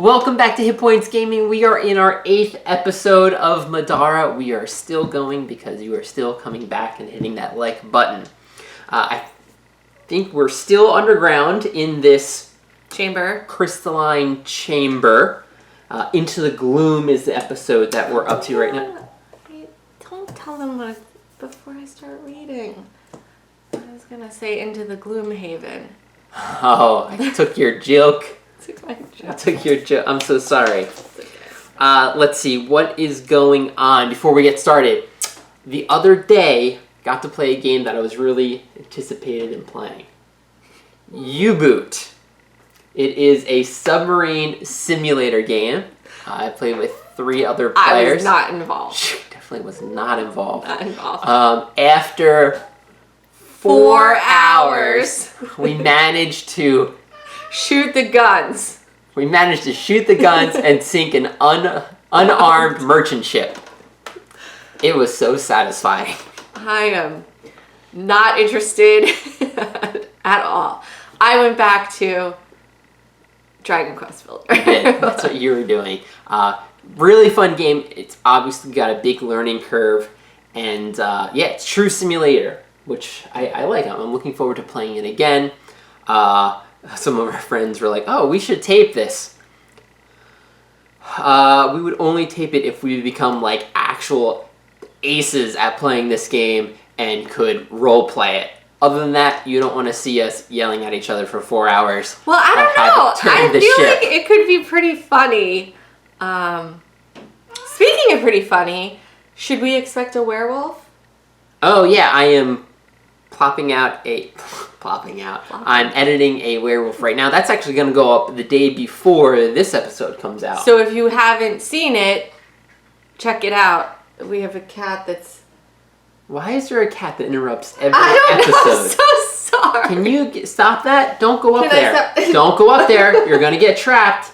Welcome back to Hit Points Gaming. We are in our 8th episode of Middara. We are still going because you are still coming back and hitting that like button. I think we're still underground in this crystalline chamber. Into the Gloom is the episode that we're up to right now. Don't tell them what before I start reading. I was gonna say into the Gloom Haven. Oh, I took your joke. I took your joke. I'm so sorry. Let's see what is going on before we get started. The other day, got to play a game that I was really anticipated in playing. U-Boot. It is a submarine simulator game. I played with 3 other players. I was not involved. Definitely was not involved. Not involved. After 4 hours, we managed to shoot the guns. We managed to shoot the guns and sink an unarmed merchant ship. It was so satisfying. I am not interested at all. I went back to Dragon Quest Builder. That's what you were doing. Really fun game. It's obviously got a big learning curve. And yeah, it's true simulator, which I like. I'm looking forward to playing it again. Some of our friends were like, oh, we should tape this. We would only tape it if we become like actual aces at playing this game and could role play it. Other than that, you don't want to see us yelling at each other for 4 hours. Well, I don't know. I feel like it could be pretty funny. Speaking of pretty funny, should we expect a werewolf? Oh yeah, I am plopping out. I'm editing a werewolf right now. That's actually going to go up the day before this episode comes out. So if you haven't seen it, check it out. We have a cat that's... Why is there a cat that interrupts every episode? I'm so sorry. Can you stop that? Don't go up there. Don't go up there. You're going to get trapped.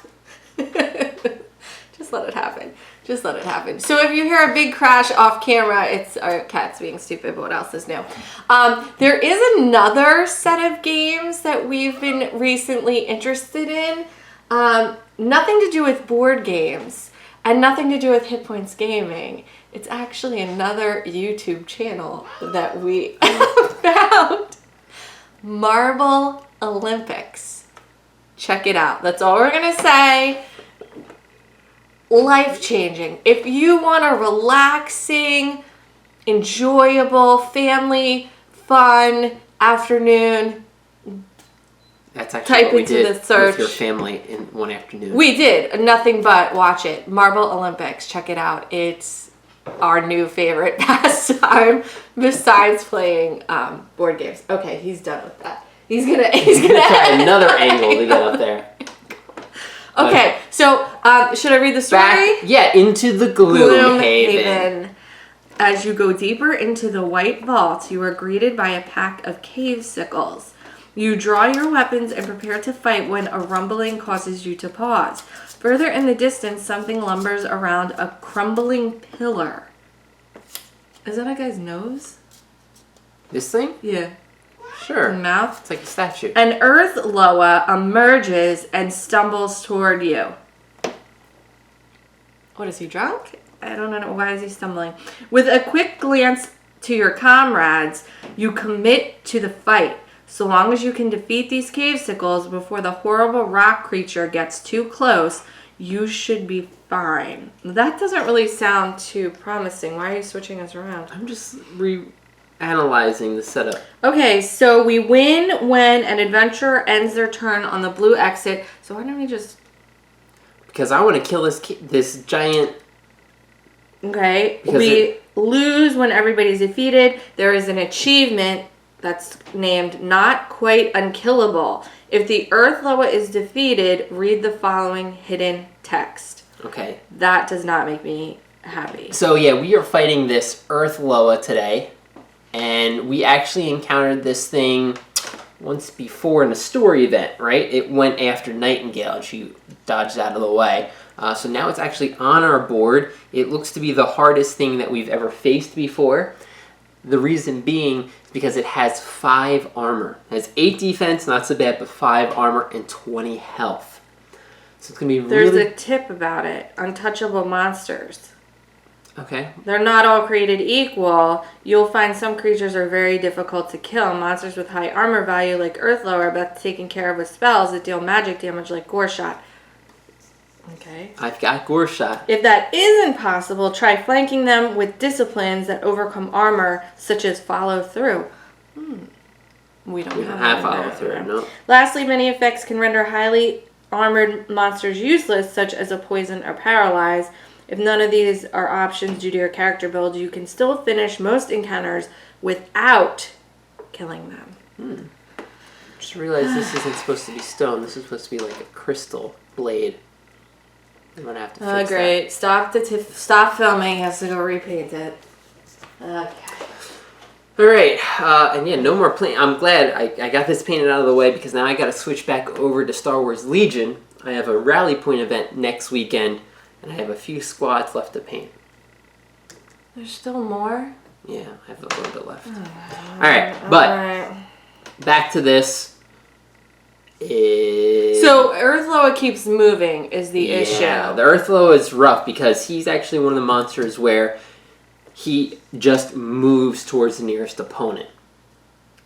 Just let it happen. Just let it happen. So if you hear a big crash off camera, it's our cat's being stupid, but what else is new? There is another set of games that we've been recently interested in. Nothing to do with board games and nothing to do with Hit Points Gaming. It's actually another YouTube channel that we found. Marble Olympics. Check it out. That's all we're going to say. Life-changing. If you want a relaxing, enjoyable, family, fun afternoon, that's actually what we did with your family in one afternoon. We did. Nothing but watch it. Marble Olympics. Check it out. It's our new favorite pastime besides playing board games. Okay, he's done with that. He's gonna try another angle to get up there. Okay, so should I read the story? Into the Gloom Haven. As you go deeper into the white vault, you are greeted by a pack of cave sickles. You draw your weapons and prepare to fight when a rumbling causes you to pause. Further in the distance, something lumbers around a crumbling pillar. Is that a guy's nose? This thing? Yeah. Sure. Mouth? It's like a statue. An Earth Loa emerges and stumbles toward you. What, is he drunk? I don't know. Why is he stumbling? With a quick glance to your comrades, you commit to the fight. So long as you can defeat these cave sickles before the horrible rock creature gets too close, you should be fine. That doesn't really sound too promising. Why are you switching us around? I'm just analyzing the setup. Okay, so we win when an adventurer ends their turn on the blue exit. So why don't we just... Because I want to kill this giant... Okay, we lose when everybody's defeated. There is an achievement that's named Not Quite Unkillable. If the Earth Loa is defeated, read the following hidden text. Okay. That does not make me happy. So yeah, we are fighting this Earth Loa today. And we actually encountered this thing once before in a story event, right? It went after Nightingale and she dodged out of the way. So now it's actually on our board. It looks to be the hardest thing that we've ever faced before. The reason being is because it has 5 armor. It has 8 defense, not so bad, but 5 armor and 20 health. So it's going to be There's really... a tip about it. Untouchable monsters. Okay. They're not all created equal. You'll find some creatures are very difficult to kill. Monsters with high armor value like Earth Loa are best taken care of with spells that deal magic damage like Gore Shot. Okay. I've got Gore Shot. If that isn't possible, try flanking them with disciplines that overcome armor, such as Follow Through. We don't have Follow Through, no. Lastly, many effects can render highly armored monsters useless, such as a poison or paralyze. If none of these are options due to your character build, you can still finish most encounters without killing them. Just realized this isn't supposed to be stone. This is supposed to be like a crystal blade. I'm gonna have to fix great. Stop filming. He has to go repaint it. Okay. All right, and yeah, no more paint. I'm glad I got this painted out of the way because now I got to switch back over to Star Wars Legion. I have a rally point event next weekend, and I have a few squads left to paint. There's still more? Yeah, I have a little bit left. All right, but back to this. So Earth Loa keeps moving is the issue. Yeah, the Earth Loa is rough because he's actually one of the monsters where he just moves towards the nearest opponent.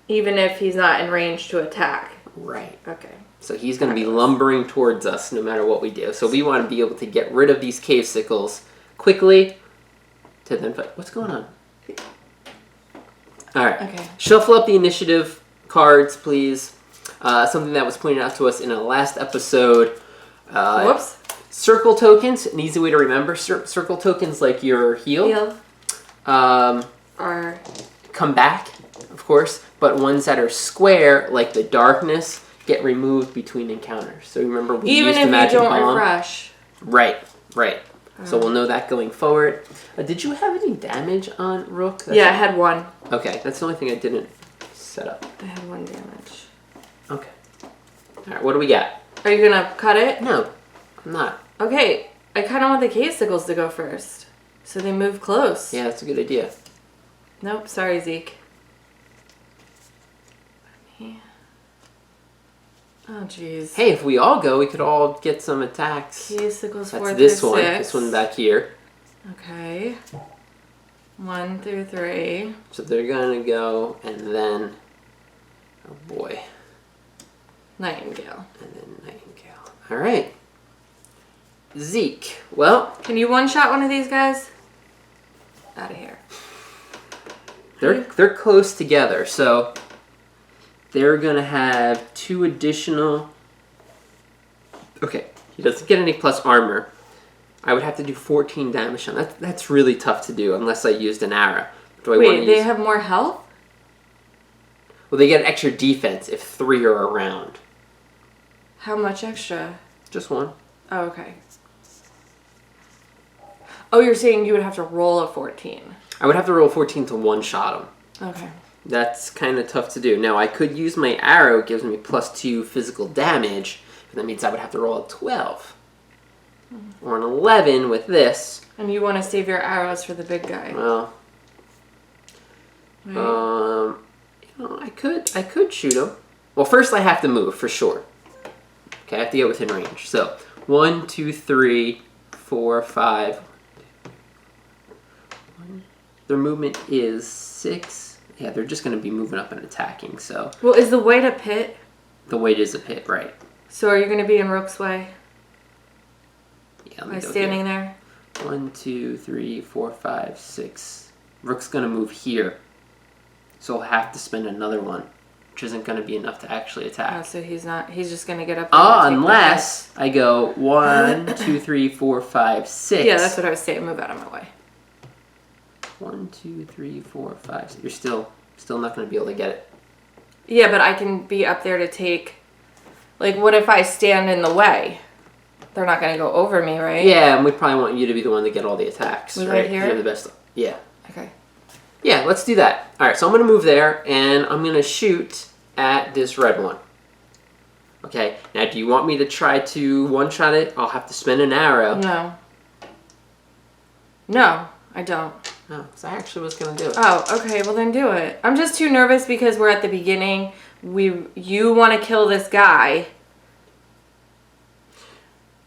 Even if he's not in range to attack. Right. Okay. So he's going to be lumbering towards us no matter what we do. So we want to be able to get rid of these cave sickles quickly to then fight. What's going on? All right. Okay. Shuffle up the initiative cards, please. Something that was pointed out to us in a last episode. Whoops. Circle tokens, an easy way to remember. Circle tokens like your heal. Are come back, of course, but ones that are square, like the darkness, get removed between encounters. So remember, we even used if the magic you don't bomb. refresh. Right. So we'll know that going forward. Did you have any damage on Rook? I had one. Okay, that's the only thing I didn't set up. I had 1 damage. Okay. All right, what do we got? Are you gonna cut it? No, I'm not. Okay, I kind of want the cave sickles to go first, so they move close. Yeah, that's a good idea. Nope, sorry, Zeke. Oh, jeez. Hey, if we all go, we could all get some attacks. Cave sickles 4 That's through this 6. one. This one back here. Okay. 1 through 3. So they're gonna go, and then, oh boy, Nightingale. and then Nightingale. All right, Zeke. Well, Can you one-shot one of these guys? Out of here. they're close together, so they're gonna have 2 additional. Okay, he doesn't get any plus armor. I would have to do 14 damage on that. That's really tough to do unless I used an arrow. Do I want Wait, to they use... have more health? Well, they get extra defense if 3 are around. How much extra? Just 1. Oh, okay. Oh, you're saying you would have to roll a 14. I would have to roll 14 to one-shot them. Okay. That's kind of tough to do. Now, I could use my arrow. It gives me +2 physical damage. But that means I would have to roll a 12. Or an 11 with this. And you want to save your arrows for the big guy. Well, Right. you know, I could shoot him. Well, first I have to move, for sure. Okay, I have to get within range. So, 1, 2, 3, 4, 5. Their movement is 6. Yeah, they're just going to be moving up and attacking, so. Well, is the weight a pit? The weight is a pit, right. So are you going to be in Rook's way? Yeah, By standing there? 1, 2, 3, 4, 5, 6. Rook's going to move here. So I'll have to spend another one, which isn't going to be enough to actually attack. Oh, so he's just going to get up Unless I go 1, 2, 3, 4, 5, 6. Yeah, that's what I was saying. Move out of my way. 1, 2, 3, 4, 5. You're still not going to be able to get it. Yeah, but I can be up there to take... Like, what if I stand in the way? They're not going to go over me, right? Yeah, and we probably want you to be the one to get all the attacks, Was right? I here? You're the best. Yeah. Okay. Yeah, let's do that. All right, so I'm going to move there, and I'm going to shoot at this red one. Okay, now do you want me to try to one-shot it? I'll have to spend an arrow. No. No, I don't. No, because I actually was going to do it. Oh, okay, well then do it. I'm just too nervous because we're at the beginning. You want to kill this guy.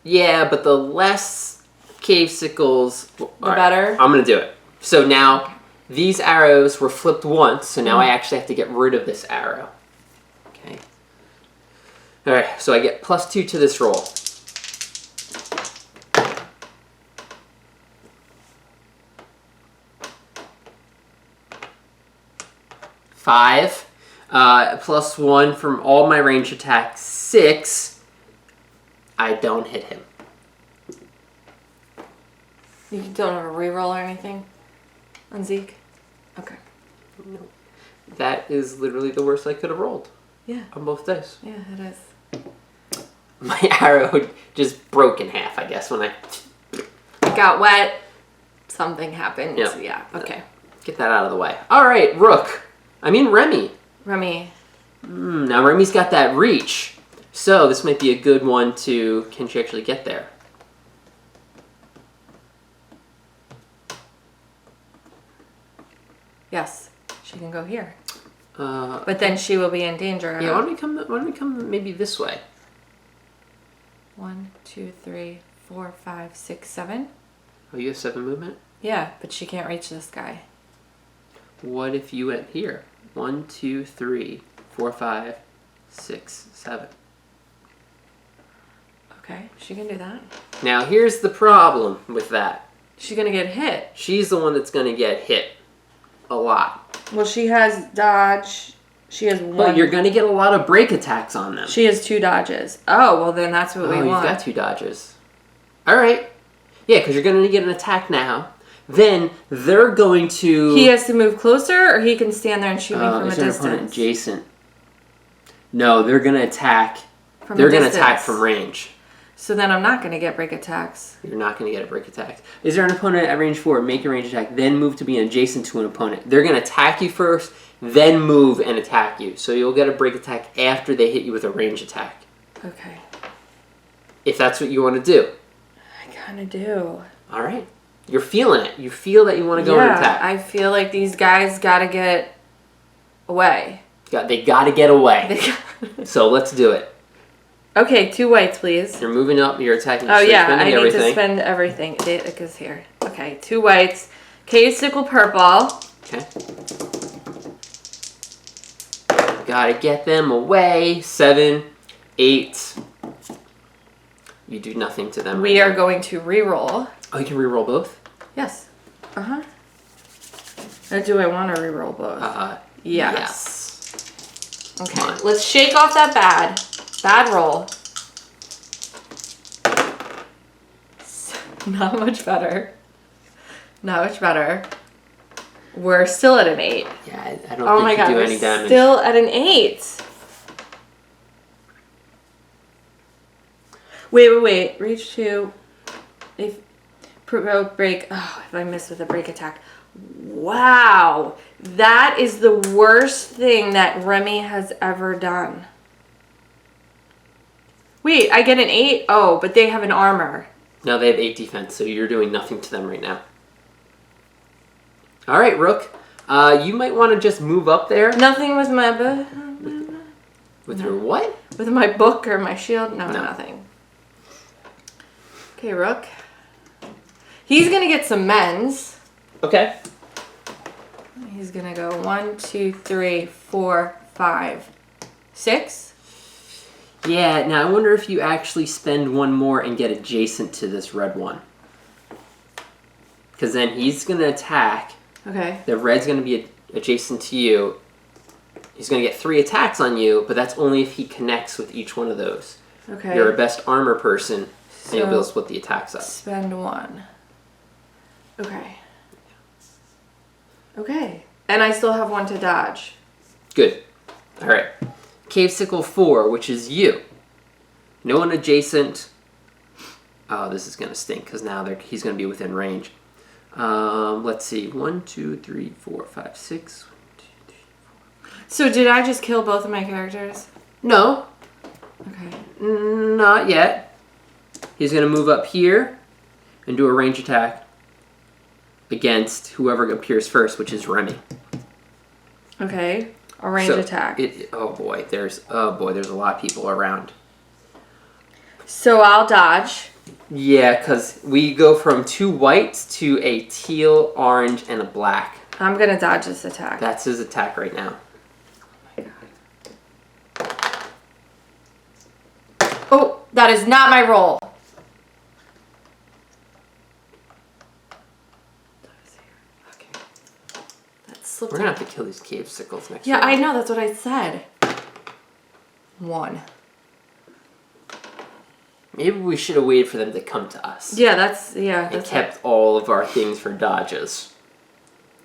Yeah, but the less cave sickles, the better. I'm gonna do it. So now these arrows were flipped once, so now I actually have to get rid of this arrow. Okay. All right, so I get +2 to this roll. Five, +1 from all my range attacks. 6. I don't hit him. You don't have a reroll or anything on Zeke? Okay. No. That is literally the worst I could have rolled. Yeah. On both dice. Yeah, it is. My arrow just broke in half, I guess, when I... It got wet. Something happened. Yep. Yeah, okay. Get that out of the way. All right, Remy. Remy. Now Remy's got that reach. So this might be a good one to... Can she actually get there? Yes, she can go here. But then she will be in danger. Yeah, why don't we come maybe this way? 1, 2, 3, 4, 5, 6, 7. Oh, you have 7 movement? Yeah, but she can't reach this guy. What if you went here? 1, 2, 3, 4, 5, 6, 7. Okay, she can do that. Now here's the problem with that. She's gonna get hit. She's the one that's gonna get hit a lot. Well, she has dodge. She has 1. But you're gonna get a lot of break attacks on them. She has 2 dodges. Oh, well then that's what we want. You've got 2 dodges. All right. Yeah, because you're gonna get an attack now. Then they're going to... He has to move closer, or he can stand there and shoot me from a distance? Opponent adjacent. No, they're gonna attack. From they're a gonna distance. attack from range. So then I'm not gonna get break attacks. You're not gonna get a break attack. Is there an opponent at range 4? Make a range attack, then move to be adjacent to an opponent. They're gonna attack you first, then move and attack you. So you'll get a break attack after they hit you with a range attack. Okay. If that's what you want to do. I kind of do. All right. You're feeling it. You feel that you want to go and attack. I feel like these guys gotta get away. They gotta get away. So let's do it. Okay, 2 whites, please. You're moving up. You're attacking. Oh yeah, spending I need everything. to spend everything. It goes here. Okay, 2 whites. Cave sickle purple. Okay. Gotta get them away. 7, 8. You do nothing to them. We are going to re-roll. Oh, you can re-roll both? Yes. Uh-huh. Or do I want to re-roll both? Yes. Okay, let's shake off that bad roll. Not much better. Not much better. We're still at an 8. Yeah, I don't think you do any damage. Still at an 8. Wait. Reach 2. If provoke break. Oh, if I miss with a break attack. Wow. That is the worst thing that Remy has ever done. Wait, I get an 8? Oh, but they have an armor. No, they have 8 defense, so you're doing nothing to them right now. All right, Rook. You might want to just move up there. Nothing with my With your what? With my book or my shield? No, nothing. Okay, Rook. He's gonna get some mends. Okay. He's gonna go 1, 2, 3, 4, 5, 6. Yeah, now I wonder if you actually spend 1 more and get adjacent to this red one. Because then he's going to attack. Okay. The red's going to be adjacent to you. He's going to get 3 attacks on you, but that's only if he connects with each one of those. Okay. You're a best armor person, and you'll be able to split the attacks up. Spend 1. Okay. Okay. And I still have 1 to dodge. Good. All right. Cave Sickle 4, which is you. No one adjacent. Oh, this is going to stink because now he's going to be within range. Let's see. 1, 2, 3, 4, 5, 6. 1, 2, 3, 4. So did I just kill both of my characters? No. Okay. Not yet. He's going to move up here and do a range attack against whoever appears first, which is Remy. Okay. A range attack. Oh boy, there's a lot of people around. So I'll dodge. Yeah, because we go from 2 whites to a teal, orange, and a black. I'm gonna dodge this attack. That's his attack right now. Oh, that is not my roll. Okay. That slipped. We're gonna have to kill these cave sickles next Yeah, round. I know. That's what I said. 1. Maybe we should have waited for them to come to us. Yeah, that's And kept all of our things for dodges.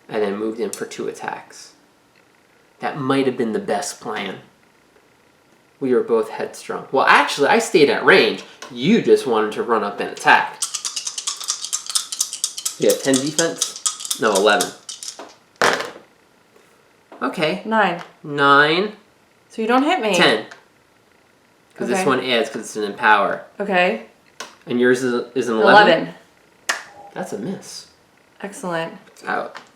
And then moved in for 2 attacks. That might have been the best plan. We were both headstrong. Well, actually, I stayed at range. You just wanted to run up and attack. You have 10 defense? No, 11. Okay. 9. 9. So you don't hit me. 10. Because this one adds because it's an empower. Okay. And yours is an 11? 11. That's a miss. Excellent.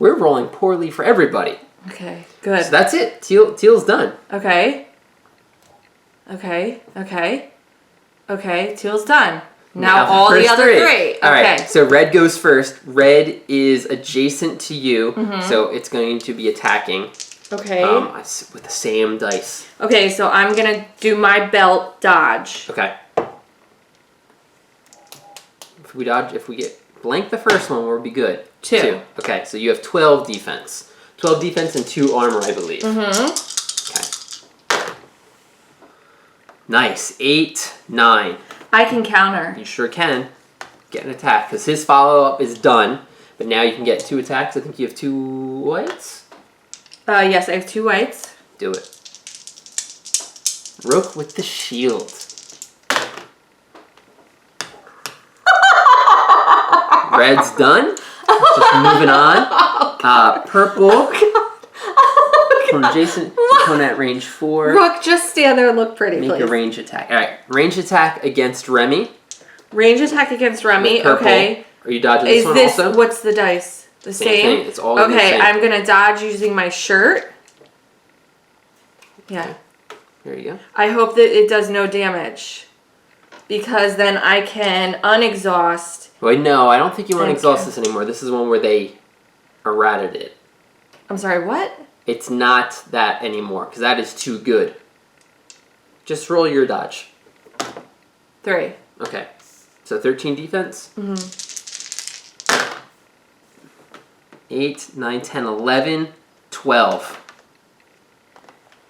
We're rolling poorly for everybody. Okay, good. So that's it. Teal's done. Okay. Teal's done. Now all the other 3. Okay. All right, so red goes first. Red is adjacent to you, so it's going to be attacking. Okay. With the same dice. Okay, so I'm going to do my belt dodge. Okay. If we get blank the first one, we'll be good. 2. Okay, so you have 12 defense. 12 defense and 2 armor, I believe. Okay. Nice. 8, 9. I can counter. You sure can. Get an attack, because his follow-up is done. But now you can get 2 attacks. I think you have 2 whites? Yes, I have 2 whites. Do it. Rook with the shield. Red's done. Just moving on. Purple. From adjacent opponent at range 4. Rook, just stand there and look pretty, Make please. a range attack. All right, range attack against Remy. Range attack against Remy. Okay. Are you dodging this one also? What's the dice? The same? Thing. It's all the okay, same. I'm gonna dodge using my shirt. Yeah. Okay. There you go. I hope that it does no damage, because then I can unexhaust. Wait, no, I don't think you want to exhaust this anymore. This is one where they errated it. I'm sorry, what? It's not that anymore, because that is too good. Just roll your dodge. 3. Okay. So 13 defense? 8, 9, 10, 11, 12.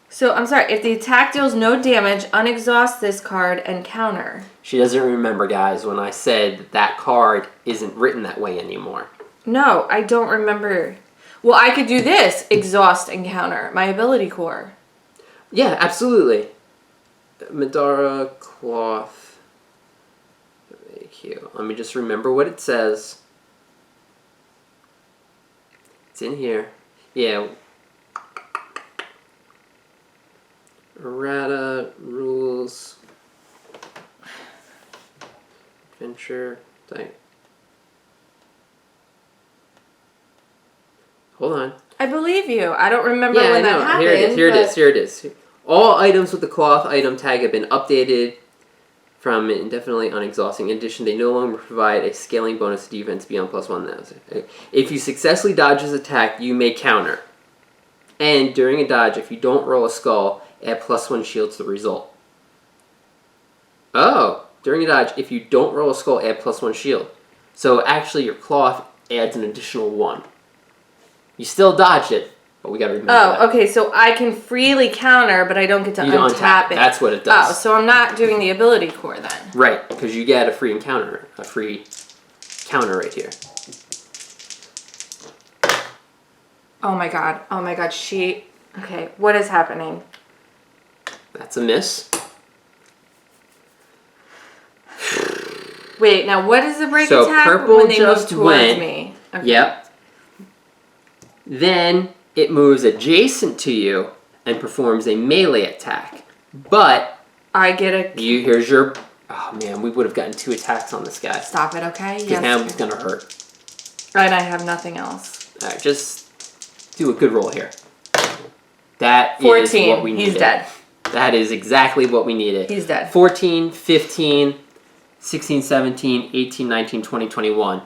So, I'm sorry, if the attack deals no damage, unexhaust this card and counter. She doesn't remember, guys, when I said that card isn't written that way anymore. No, I don't remember. Well, I could do this, exhaust and counter, my ability core. Yeah, absolutely. Middara cloth. Thank you. Let me just remember what it says. It's in here. Yeah. Errata rules. Adventure. Hold on. I believe you. I don't remember when that happened. Here it is. All items with the cloth item tag have been updated from indefinitely unexhausting. In addition, they no longer provide a scaling bonus to defense beyond +1,000. If you successfully dodge his attack, you may counter. And during a dodge, if you don't roll a skull, add +1 shield to the result. Oh, during a dodge, if you don't roll a skull, add +1 shield. So actually, your cloth adds an additional 1. You still dodged it, but we gotta remember that. Oh, okay, so I can freely counter, but I don't get to untap it. That's what it does. Oh, so I'm not doing the ability core then. Right, because you get a free counter right here. Oh my god, okay, what is happening? That's a miss. Wait, now what is the break So attack purple when they move just towards went. me? Okay. Yep. Then it moves adjacent to you and performs a melee attack. But I get a... here's your... Oh man, we would have gotten 2 attacks on this guy. Stop it, okay? Because Yes. now it's going to hurt. And I have nothing else. Alright, just do a good roll here. That 14. is what we needed. He's dead. That is exactly what we needed. He's dead. 14, 15, 16, 17, 18, 19, 20, 21.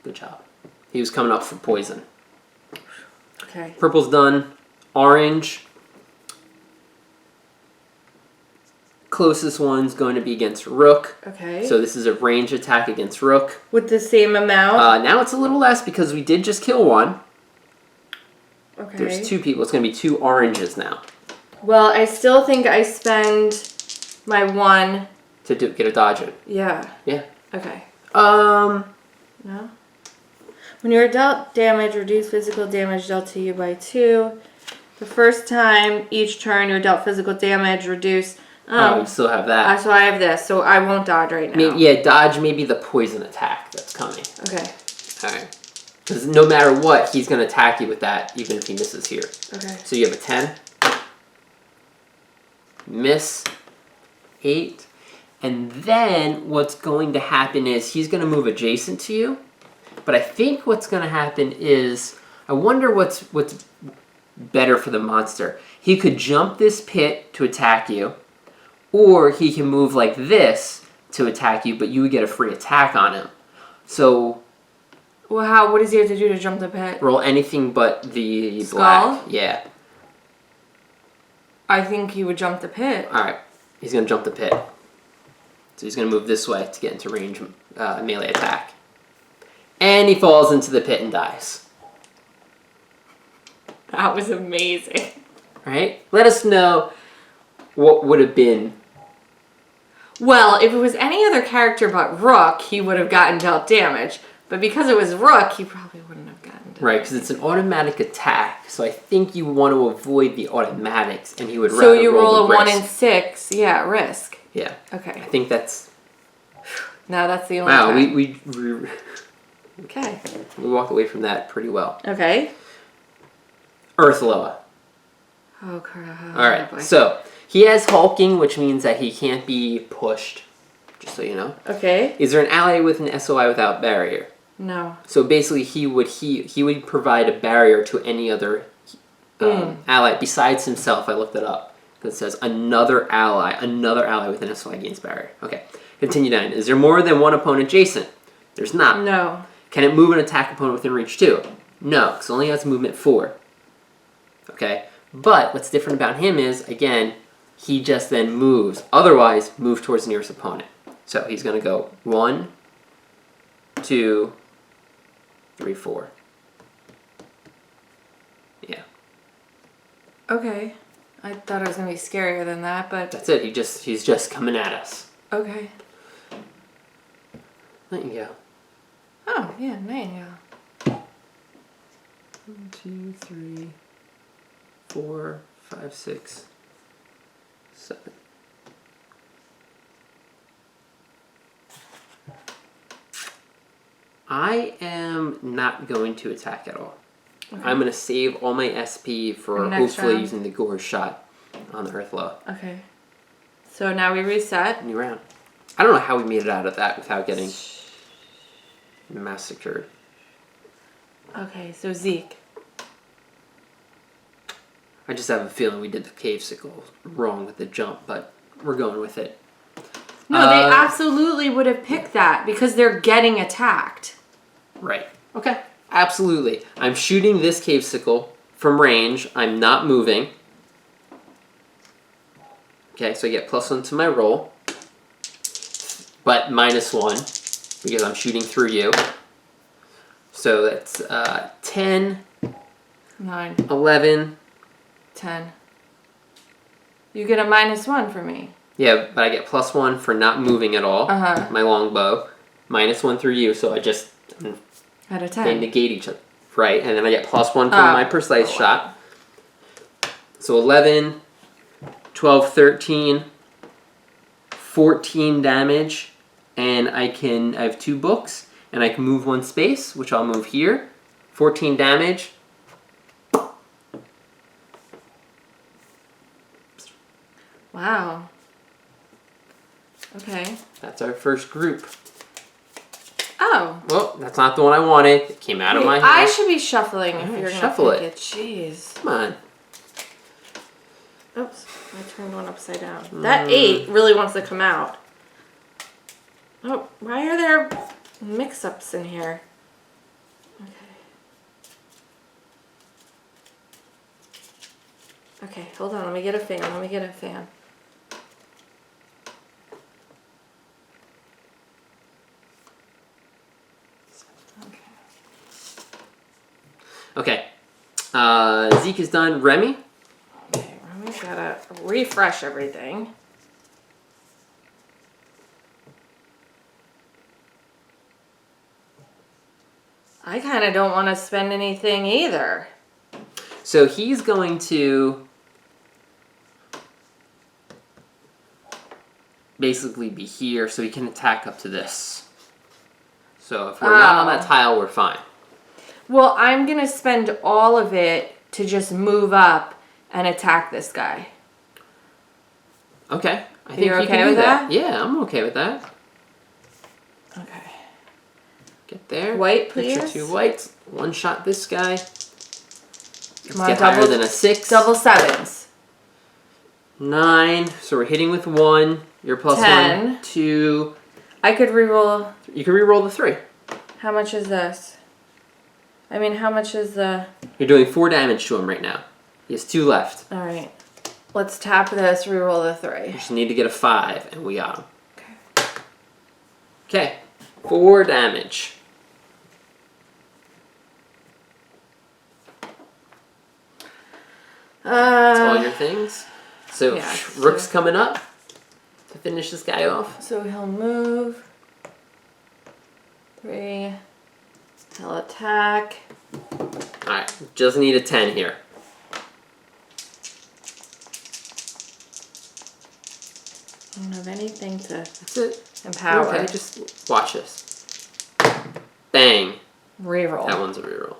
Good job. He was coming up for poison. Okay. Purple's done. Orange. Closest one's going to be against Rook. Okay. So this is a range attack against Rook. With the same amount? Now it's a little less because we did just kill one. Okay. There's 2 people. It's going to be 2 oranges now. Well, I still think I spend my 1... To get a dodge in. Yeah. Yeah. Okay. No? When you are dealt damage, reduce physical damage dealt to you by 2. The first time each turn you're dealt physical damage, reduce... you still have that. So I have this, so I won't dodge right now. Yeah, dodge maybe the poison attack that's coming. Okay. Alright. Because no matter what, he's going to attack you with that, even if he misses here. Okay. So you have a 10. Miss. 8. And then what's going to happen is he's going to move adjacent to you. But I think what's going to happen is, I wonder what's better for the monster. He could jump this pit to attack you, or he can move like this to attack you, but you would get a free attack on him. So... Well, what does he have to do to jump the pit? Roll anything but the Skull? black. Yeah. I think he would jump the pit. Alright. He's going to jump the pit. So he's going to move this way to get into range melee attack. And he falls into the pit and dies. That was amazing. Right? Let us know what would have been. Well, if it was any other character but Rook, he would have gotten dealt damage. But because it was Rook, he probably wouldn't have gotten dealt Right, because it's an automatic attack. So I think you want to avoid the automatics, and he would rather So you roll a the 1 risk. and 6. Yeah, risk. Yeah. Okay. I think that's... Now that's the only Wow, time. we Okay. walked away from that pretty well. Okay. Earth Loa. Oh, crap. Alright, boy. so he has hulking, which means that he can't be pushed, just so you know. Okay. Is there an ally with an SOI without barrier? No. So basically he would provide a barrier to any other ally besides himself. I looked it up. It says another ally with an SOI gains barrier. Okay, continue down. Is there more than one opponent adjacent? There's not. No. Can it move an attack opponent within reach 2? No, because it only has movement 4. Okay, but what's different about him is, again, he just then moves. Otherwise, move towards the nearest opponent. So he's going to go 1, 2, 3, 4. Yeah. Okay. I thought it was going to be scarier than that, but... That's it. He's just coming at us. Okay. There you go. Oh, yeah, Nightingale. 1, 2, 3, 4, 5, 6, 7. I am not going to attack at all. Okay. I'm going to save all my SP for hopefully round. using the Gore shot on the Earth Loa. Okay. So now we reset. New round. I don't know how we made it out of that without getting massacred. Okay, so Zeke. I just have a feeling we did the cave sickle wrong with the jump, but we're going with it. No, they absolutely would have picked that because they're getting attacked. Right. Okay. Absolutely. I'm shooting this cave sickle from range. I'm not moving. Okay, so I get +1 to my roll. But -1 because I'm shooting through you. So that's 10, 9, 11. 10. You get a -1 for me. Yeah, but I get +1 for not moving at all. Uh-huh. My longbow. -1 through you, so I just... Out of 10. They negate each other. Right, and then I get +1 for my precise shot. So 11, 12, 13, 14 damage. And I have 2 books, and I can move 1 space, which I'll move here. 14 damage. Wow. Okay. That's our first group. Oh. Well, that's not the one I wanted. It came out of my hand. I should be shuffling if you're going to shuffle pick it. it. Jeez. Come on. Oops. I turned one upside down. That 8 really wants to come out. Oh, why are there mix-ups in here? Okay. Okay, hold on. Let me get a fan. Okay. Zeke is done. Remy? Okay, Remy's gotta refresh everything. I kind of don't want to spend anything either. So he's going to basically be here so he can attack up to this. So if we're not on that tile, we're fine. Well, I'm going to spend all of it to just move up and attack this guy. Okay. I think You're you can okay do with that? Yeah, I'm okay with that. Okay. Get there. White, Get your please. 2 whites. One shot this guy. Come on, Get higher than a 6. Double 7s. 9. So we're hitting with 1. You're plus 10. 1. 2. I could reroll. You can reroll the 3. How much is this? I mean, how much is the... You're doing 4 damage to him right now. He has 2 left. All right. Let's tap this, reroll the 3. You just need to get a 5, and we got him. Okay. 4 damage. That's all your things. So yeah, Rook's coming up to finish this guy off. So he'll move. 3. He'll attack. Alright, just need a 10 here. I don't have anything to That's it. empower. Okay, just watch this. Bang. Reroll. That one's a reroll.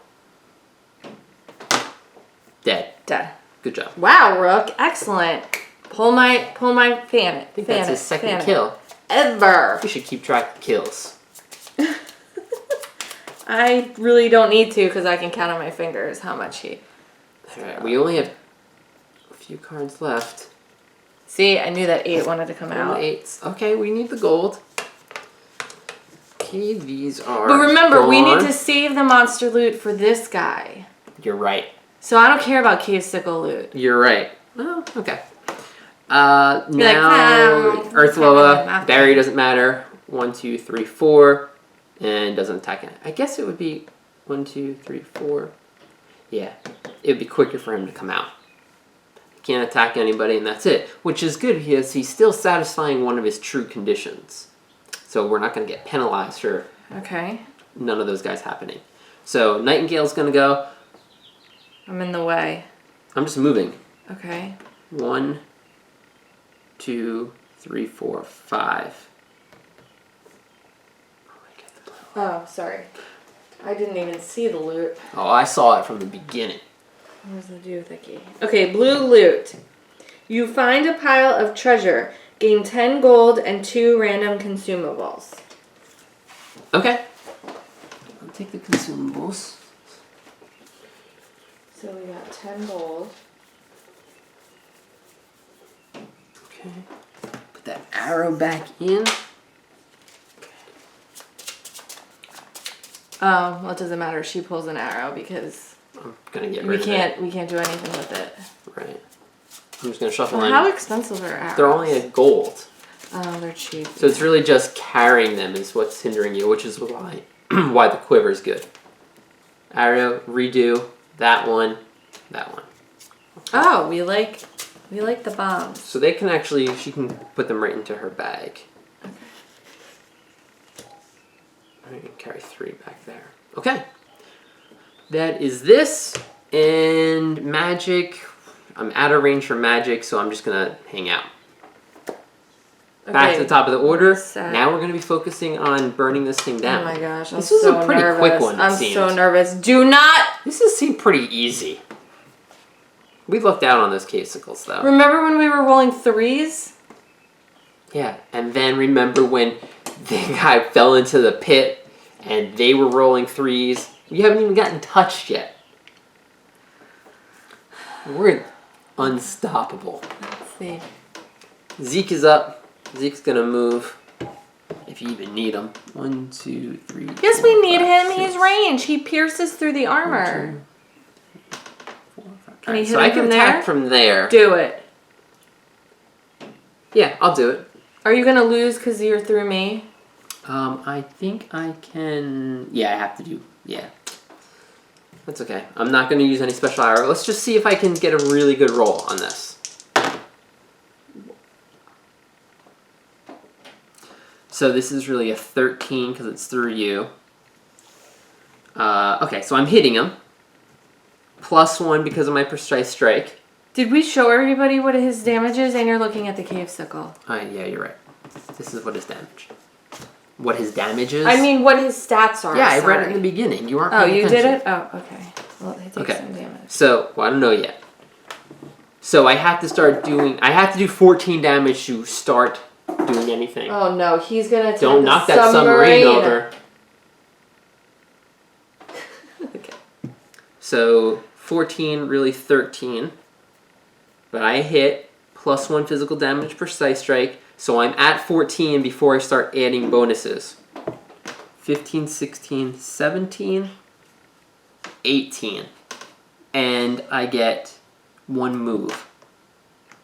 Dead. Dead. Good job. Wow, Rook. Excellent. Pull my fan it. I think that's his second kill. Ever. We should keep track of kills. I really don't need to because I can count on my fingers how much he... Alright, we only have a few cards left. See, I knew that 8 wanted to come out. 8s. Okay, we need the gold. Okay, these are But remember, we need gone. to save the monster loot for this guy. You're right. So I don't care about cave sickle loot. You're right. Oh, okay. You're Now, like, Earth Loa, Barry doesn't matter. 1, 2, 3, 4. And doesn't attack it. I guess it would be 1, 2, 3, 4. Yeah. It would be quicker for him to come out. He can't attack anybody and that's it. Which is good because he's still satisfying one of his true conditions. So we're not going to get penalized for none of those guys happening. So Nightingale's going to go. I'm in the way. I'm just moving. Okay. 1, 2, 3, 4, 5. Oh, sorry. I didn't even see the loot. Oh, I saw it from the beginning. Where's the doohickey? Okay, blue loot. You find a pile of treasure. Gain 10 gold and 2 random consumables. Okay. I'll take the consumables. So we got 10 gold. Okay. Put that arrow back in. Oh, well, it doesn't matter. She pulls an arrow because I'm gonna get we rid of it. we can't do anything with it. Right. I'm just gonna shuffle in. How expensive are arrows? They're only a gold. Oh, they're cheap. So it's really just carrying them is what's hindering you, which is why why the quiver is good. Arrow, redo, that one, that one. Oh, we like the bombs. So they can actually, she can put them right into her bag. I'm gonna carry 3 back there. Okay. That is this. And magic. I'm out of range for magic, so I'm just gonna hang out. Back to the top of the order. Now we're gonna be focusing on burning this thing down. Oh my gosh, I'm this is so a pretty nervous. quick one. I'm so nervous. Do not. This has seemed pretty easy. We looked out on those casicles though. Remember when we were rolling 3s? Yeah, and then remember when the guy fell into the pit and they were rolling 3s. You haven't even gotten touched yet. We're unstoppable. Let's see. Zeke is up. Zeke's gonna move. If you even need him. 1, 2, 3. Yes, 4, we need 5, him. 6. He's range. He pierces through the armor. 1, 2, 3, 4, 5. Can you hit So him I can from attack there? from there. Do it. Yeah, I'll do it. Are you gonna lose because you're through me? I think I can. Yeah, I have to do. Yeah. That's okay. I'm not going to use any special arrow. Let's just see if I can get a really good roll on this. So this is really a 13 because it's through you. Okay, so I'm hitting him. +1 because of my precise strike. Did we show everybody what his damage is? And you're looking at the cave sickle. Yeah, you're right. This is what his damage. What his damage is? I mean, what his stats are. Yeah, I read it in the beginning. You aren't paying you attention. did it? Oh, okay. Well, he takes some damage. So, well, I don't know yet. So I have to start doing... I have to do 14 damage to start doing anything. Oh, no. He's going to attack Don't the knock that submarine over. Okay. So, 14, really 13. But I hit +1 physical damage, precise strike. So I'm at 14 before I start adding bonuses. 15, 16, 17, 18. And I get 1 move.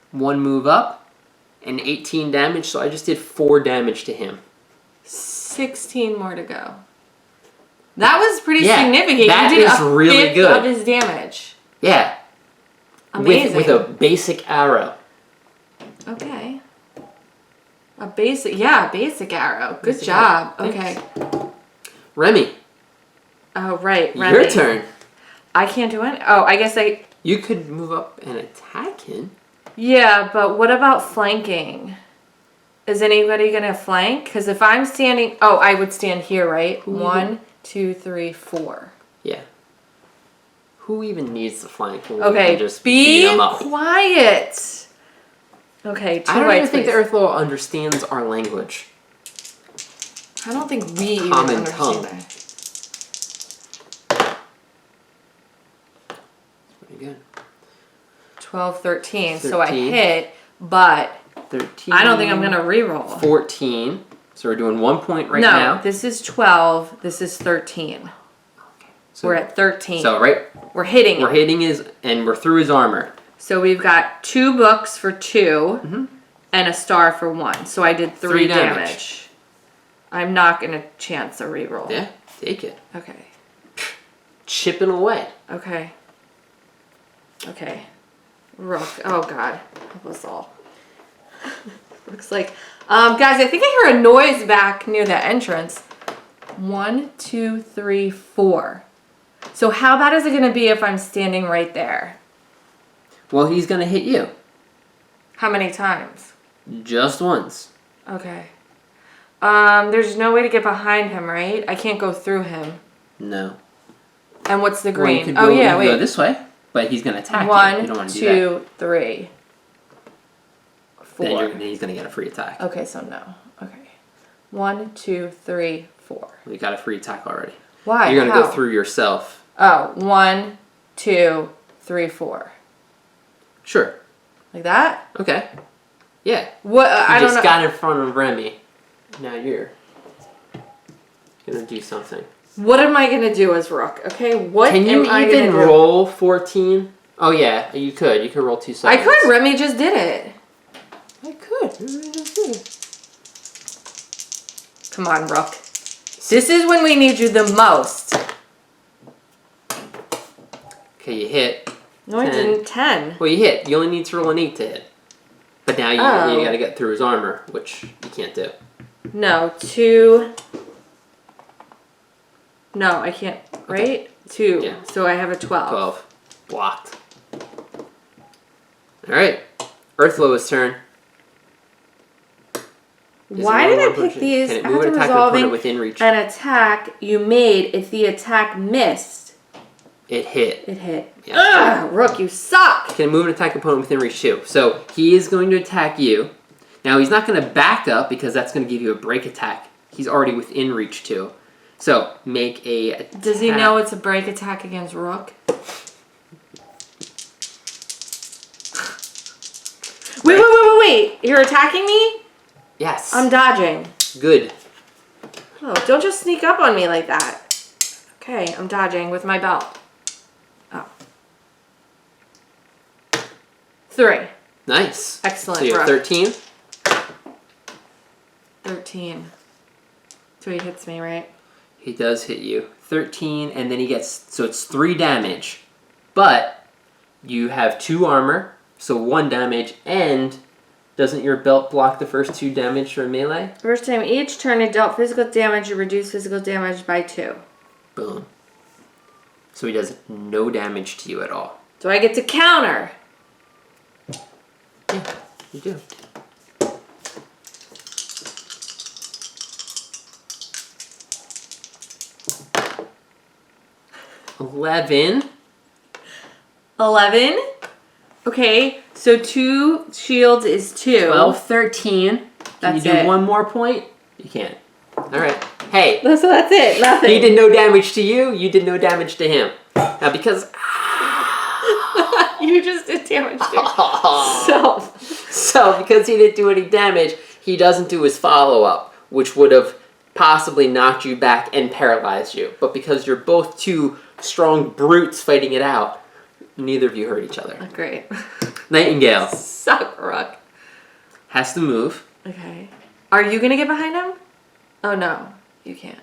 1 move up and 18 damage, so I just did 4 damage to him. 16 more to go. That was pretty significant. That you did is really fifth good. Of his damage. Yeah. Amazing. With a basic arrow. Okay. A basic arrow. Good Basic job. arrow. Okay. Remy. Oh, right. Remy. Your turn. I can't do it. Oh, I guess I... You could move up and attack him. Yeah, but what about flanking? Is anybody going to flank? Because if I'm standing... Oh, I would stand here, right? 1, 2, 3, 4. Yeah. Who even needs to flank when we Okay, can just beat him up? quiet. Okay, 2 I don't whites, even think please. the Earth Loa understands our language. I don't think we even Common understand tongue. that. Pretty good. 12, 13. So I 13. hit, but 13. I don't think I'm going to reroll. 14. So we're doing 1 point right no, now. this is 12. This is 13. So, We're at 13. So right, we're hitting we're it. hitting his, and we're through his armor. So we've got 2 books for 2 and a star for 1. So I did 3 damage. I'm not going to chance a reroll. Yeah, take it. Okay. Chipping away. Okay. Okay. Rook. Oh, God. Help us all. Looks like... guys, I think I hear a noise back near the entrance. 1, 2, 3, 4. So how bad is it going to be if I'm standing right there? Well, he's going to hit you. How many times? Just once. Okay. There's no way to get behind him, right? I can't go through him. No. And what's the Well, you green? could You go wait. this way, but he's going to attack you. 1, You don't want to do that. 2, 3, 4. Then he's going to get a free attack. Okay, so no. Okay. 1, 2, 3, 4. You got a free attack already. Why? You're going to How? go through yourself. Oh, 1, 2, 3, 4. Sure. Like that? Okay. Yeah. What? You I don't just know. got in front of Remy. Now you're going to do something. What am I gonna do as Rook? Okay, what Can you am I even gonna do? roll 14? Oh yeah, you could. You could roll 2 sides. I could. Remy just did it. I could. Come on, Rook. This is when we need you the most. Okay, you hit. No, I didn't. 10. Well, you hit. You only need to roll an 8 to hit. But now you got to get through his armor, which you can't do. No, 2. No, I can't. Right? 2. Yeah. So I have a 12. 12. Blocked. Alright. Earth Loa's turn. Why did I pick these? Can it After move an attack and resolving opponent within reach? an attack you made, if the attack missed, It hit. it hit. Yeah. Ugh, Rook, you suck! Can move an attack opponent within reach too. So he is going to attack you. Now he's not going to back up because that's going to give you a break attack. He's already within reach too. So make a attack. Does he know it's a break attack against Rook? Wait. You're attacking me? Yes. I'm dodging. Good. Oh, don't just sneak up on me like that. Okay, I'm dodging with my belt. Oh. 3. Nice. Excellent. So you have 13? 13. So he hits me, right? He does hit you. 13, and then he gets... So it's 3 damage. But you have 2 armor, so 1 damage, and doesn't your belt block the first 2 damage for melee? First time each turn it dealt physical damage, you reduce physical damage by 2. Boom. So he does no damage to you at all. Do I get to counter? Yeah, you do. $11. 11. Okay, so 2 shields is 2. 12, 13. Can That's you do it. 1 more point? You can't. All right. Hey. So that's it. Nothing. He did no damage to you. You did no damage to him. Now because... You just did damage to yourself. So because he didn't do any damage, he doesn't do his follow-up, which would have possibly knocked you back and paralyzed you. But because you're both 2 strong brutes fighting it out, neither of you hurt each other. Great. Nightingale Suck, Rook. has to move. Okay. Are you gonna get behind him? Oh no, you can't.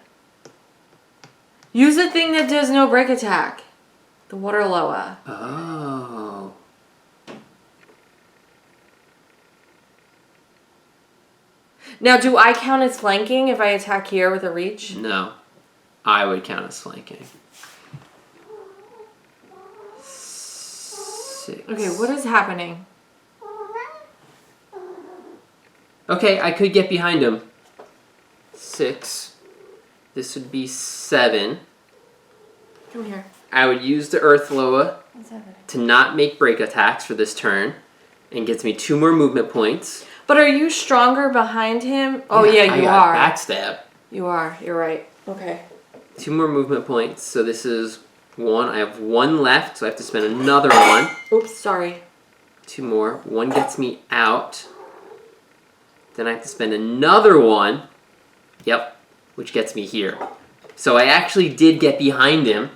Use the thing that does no break attack. The Water Loa. Oh. Now, do I count as flanking if I attack here with a reach? No. I would count as flanking. 6. Okay, what is happening? Okay, I could get behind him. 6. This would be 7. Come here. I would use the Earth Loa What's happening? to not make break attacks for this turn, and gets me 2 more movement points. But are you stronger behind him? Oh yeah, I you got are. backstab. You are. You're right. Okay. 2 more movement points, so this is 1. I have 1 left, so I have to spend another 1. Oops, sorry. 2 more. 1 gets me out. Then I have to spend another 1. Yep, which gets me here. So I actually did get behind him.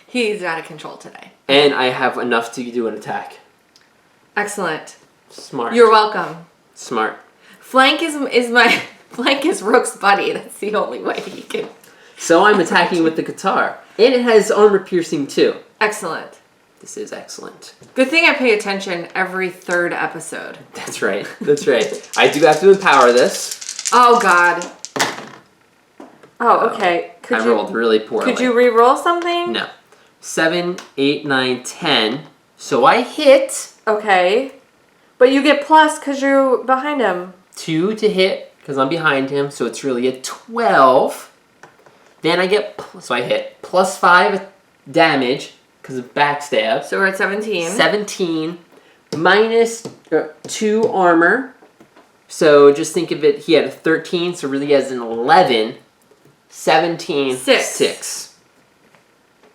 He's out of control today. And I have enough to do an attack. Excellent. Smart. You're welcome. Smart. Flank is my flank is Rook's buddy. That's the only way he can. So I'm attacking with the guitar. And it has armor piercing too. Excellent. This is excellent. Good thing I pay attention every 3rd episode. That's right. That's right. I do have to empower this. Oh God. Oh, okay. I rolled really poorly. Could you re-roll something? No. 7, 8, 9, 10. So I hit. Okay. But you get plus because you're behind him. 2 to hit because I'm behind him. So it's really a 12. Then I get, so I hit plus 5 damage because of backstab. So we're at 17. 17 minus 2 armor. So just think of it, he had a 13, so really he has an 11. 17, 6.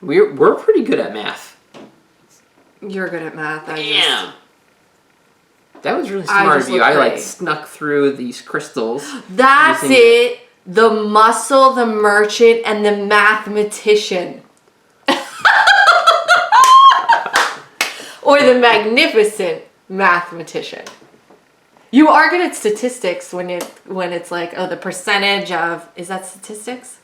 We're pretty good at math. You're good at math. Damn. That was really smart of you. I like snuck through these crystals. That's it. The muscle, the merchant, and the mathematician. Or the magnificent mathematician. You are good at statistics when it's like, oh, the percentage of, is that statistics?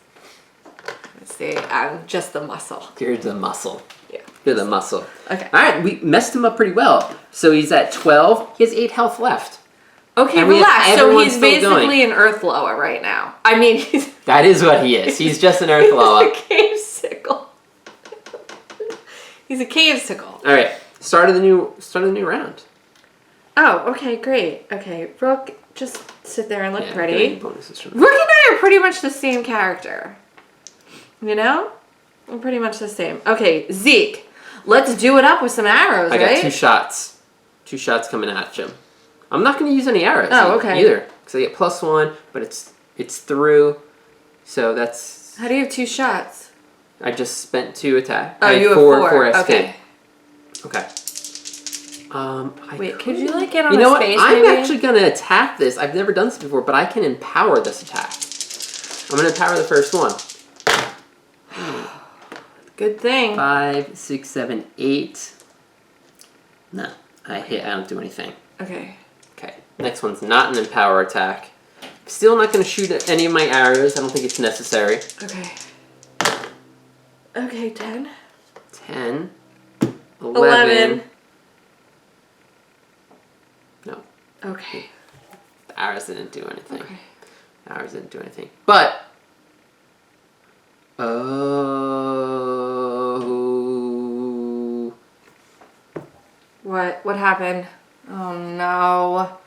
Let's see, I'm just the muscle. You're the muscle. Yeah. You're the muscle. Okay. All right, we messed him up pretty well. So he's at 12. He has 8 health left. Okay, And we have relax. So everyone he's still basically going. an Earth Loa right now. I mean, he's That is what he is. He's just an Earth Loa. a cave sickle. He's a cave sickle. All right, start of the new round. Oh, okay, great. Okay, Rook, just sit there and look pretty. getting bonuses from Rook and I are pretty much the same character. You know? We're pretty much the same. Okay, Zeke, let's do it up with some arrows, I right? got 2 shots. 2 shots coming at you. I'm not going to use any arrows. Oh, okay. Either, because I get +1, but it's through. So that's. How do you have 2 shots? I just spent 2 attack. Oh, I had you have 4 4. SP. Okay. Okay. Wait, could you like get on You know a what? space? I'm maybe? actually gonna attack this. I've never done this before, but I can empower this attack. I'm gonna empower the first one. Good thing. 5, 6, 7, 8. No, I hit. I don't do anything. Okay. Okay. Next one's not an empower attack. Still not gonna shoot at any of my arrows. I don't think it's necessary. Okay. Okay, 10. 10. 11. No. Okay. The arrows didn't do anything. Okay. The arrows didn't do anything. But. Oh. What happened? Oh no.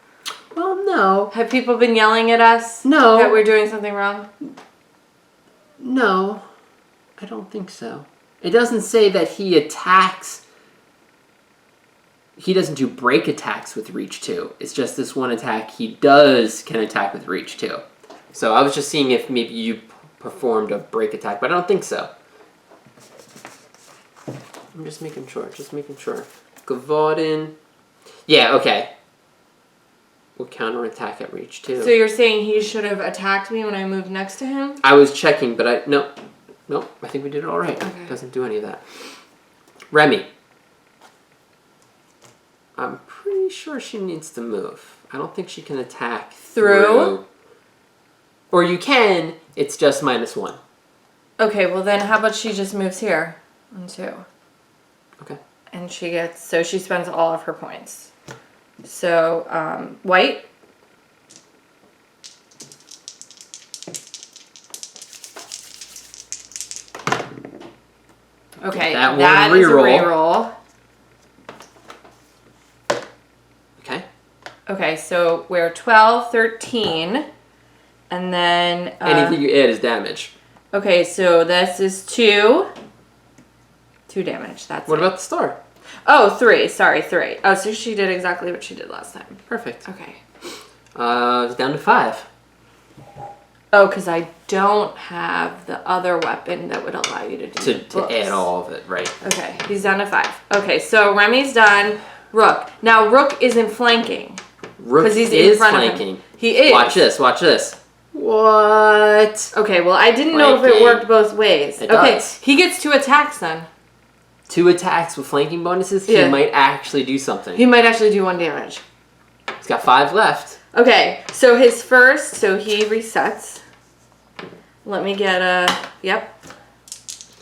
Well, no. Have people been yelling at us? No. That we're doing something wrong? No. I don't think so. It doesn't say that he attacks. He doesn't do break attacks with reach 2. It's just this one attack he can attack with reach 2. So I was just seeing if maybe you performed a break attack, but I don't think so. I'm just making sure. Gavaudin. Yeah, okay. We'll counterattack at reach 2. So you're saying he should have attacked me when I moved next to him? I was checking, but Nope, I think we did it all right. Okay. Doesn't do any of that. Remy. I'm pretty sure she needs to move. I don't think she can attack through. Or you can, it's just -1. Okay, well then how about she just moves here on 2? Okay. And she spends all of her points. So, white. Okay, that is a reroll. Okay. Okay, so we're 12, 13, and then... anything you add is damage. Okay, so this is 2. 2 damage, that's What it. about the star? Oh, 3, sorry, 3. Oh, so she did exactly what she did last time. Perfect. Okay. It's down to 5. Oh, because I don't have the other weapon that would allow you to do To add all of it, right. Okay, he's down to 5. Okay, so Remy's done. Rook. Now, Rook isn't flanking. Rook he's is in front flanking. Of him. He is. Watch this. What? Okay, well, I didn't know if it worked both ways. It okay, does. he gets 2 attacks then. 2 attacks with flanking bonuses, Yeah. he might actually do something. He might actually do 1 damage. He's got 5 left. Okay, so his first, so he resets. Let me get a, yep.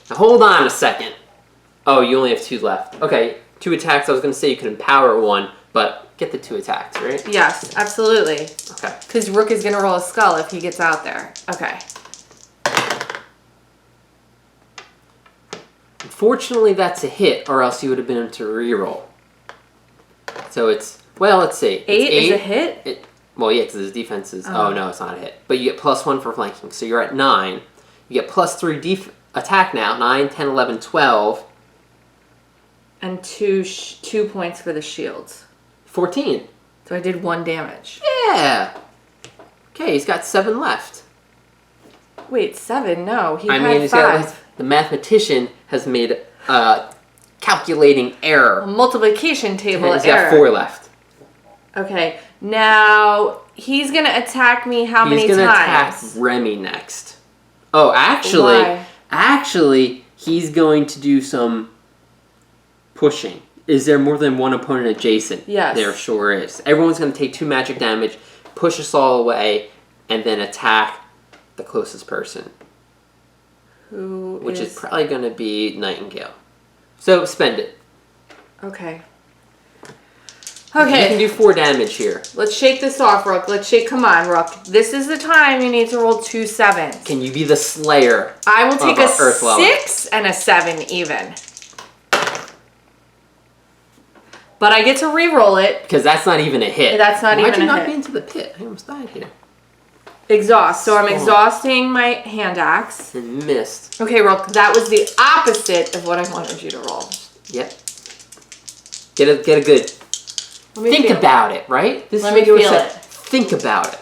Now hold on a second. Oh, you only have 2 left. Okay, 2 attacks. I was going to say you could empower 1, but get the 2 attacks, right? Yes, absolutely. Okay. Because Rook is going to roll a skull if he gets out there. Okay. Unfortunately, that's a hit, or else you would have been able to reroll. So it's, well, let's see. 8 is a hit? Well, yeah, because his defense is... Oh, no, it's not a hit. But you get +1 for flanking, so you're at 9. You get +3 attack now. 9, 10, 11, 12. And 2 points for the shields. 14. So I did 1 damage. Yeah. Okay, he's got 7 left. Wait, 7? No, he I had mean, he's 5. got... The mathematician has made a calculating error. A multiplication table And he's error. got 4 left. Okay, now he's going to attack me how many times? He's going to attack Remy next. Oh, Why? actually, he's going to do some pushing. Is there more than one opponent adjacent? Yes. There sure is. Everyone's going to take 2 magic damage, push us all away, and then attack the closest person. Which is probably going to be Nightingale. So, spend it. Okay. You Okay. can do 4 damage here. Let's shake this off, Rook. Come on, Rook. This is the time you need to roll 2 7s. Can you be the slayer? I will take a Earth Loa. 6 and a 7 even. But I get to re-roll it. Because that's not even a hit. That's not even a hit. Why'd you knock me into the pit? I almost died here. Exhaust. So I'm Spawn. exhausting my hand axe. And missed. Okay, Rook. That was the opposite of what I wanted you to roll. Yep. Get a good... Let me Think feel about it, right? This Let me video feel said, it. Think about it.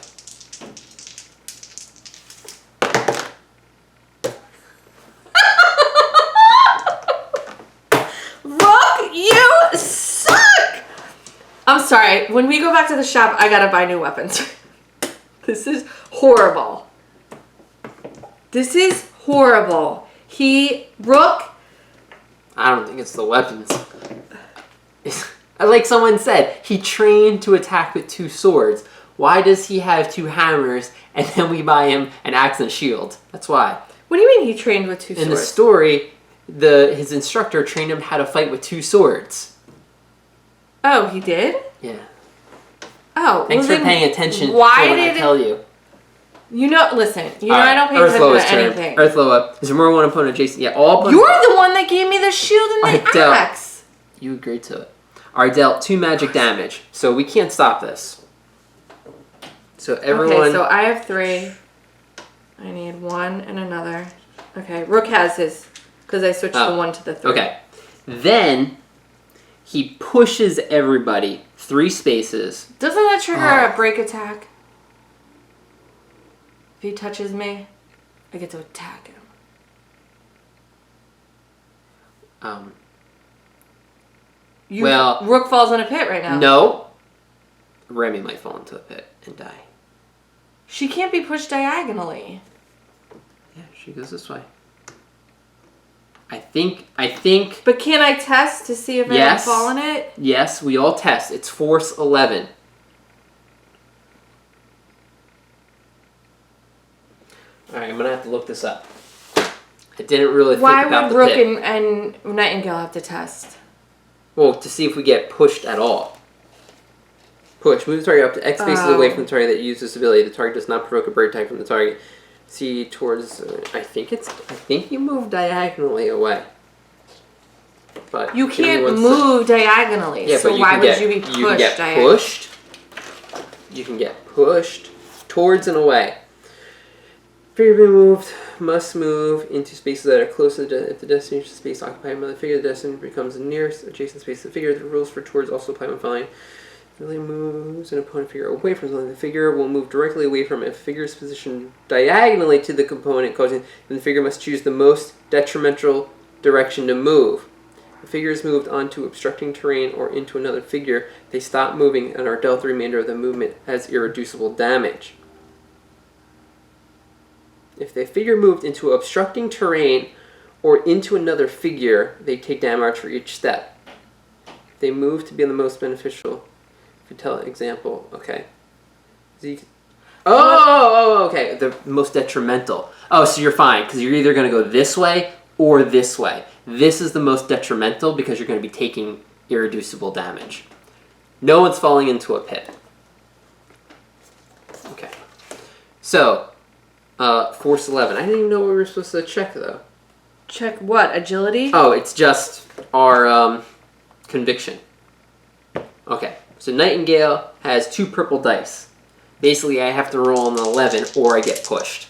Rook, you suck! I'm sorry. When we go back to the shop, I gotta buy new weapons. This is horrible. This is horrible. Rook. I don't think it's the weapons. Like someone said, he trained to attack with 2 swords. Why does he have 2 hammers and then we buy him an axe and a shield? That's why. What do you mean he trained with 2 swords? In the story, his instructor trained him how to fight with 2 swords. Oh, he did? Yeah. Oh, Thanks for paying attention why to when I tell you. You know, listen, you know I don't pay attention to anything. Earth Loa. Is there more one opponent, Jason? Yeah, all opponents. You're the one that gave me the shield and the axe. You agreed to it. Are dealt 2 magic damage, so we can't stop this. So everyone... Okay, so I have 3. I need 1 and another. Okay, Rook has his, because I switched the 1 to the 3. Okay. Then, he pushes everybody 3 spaces. Doesn't that trigger a break attack? If he touches me, I get to attack him. Rook falls in a pit right now. No. Remy might fall into a pit and die. She can't be pushed diagonally. Yeah, she goes this way. I think... But can I test to see if I can fall in it? Yes, we all test. It's force 11. Alright, I'm going to have to look this up. I didn't really think about the pit. Why would Rook and Nightingale have to test? Well, to see if we get pushed at all. Push. Move the target up to X spaces away from the target that uses this ability. The target does not provoke a break attack from the target. See towards... I think you move diagonally away. But you can't move diagonally, yeah, so why would you be pushed diagonally? You can get pushed towards and away. Figure being moved must move into spaces that are close to if the destination space occupied by the figure, the destination becomes the nearest adjacent space to the figure. The rules for towards also apply when following. If it moves an opponent figure away from something, the figure will move directly away from it. If the figure is positioned diagonally to the component causing, then the figure must choose the most detrimental direction to move. If the figure is moved onto obstructing terrain or into another figure, they stop moving and are dealt the remainder of the movement as irreducible damage. If the figure moved into obstructing terrain or into another figure, they take damage for each step. If they move to be the most beneficial, if you tell an example, okay. Okay, the most detrimental. Oh, so you're fine, because you're either going to go this way or this way. This is the most detrimental because you're going to be taking irreducible damage. No one's falling into a pit. Okay. So... force 11. I didn't even know what we were supposed to check, though. Check what? Agility? Oh, it's just our conviction. Okay, so Nightingale has 2 purple dice. Basically, I have to roll an 11 or I get pushed.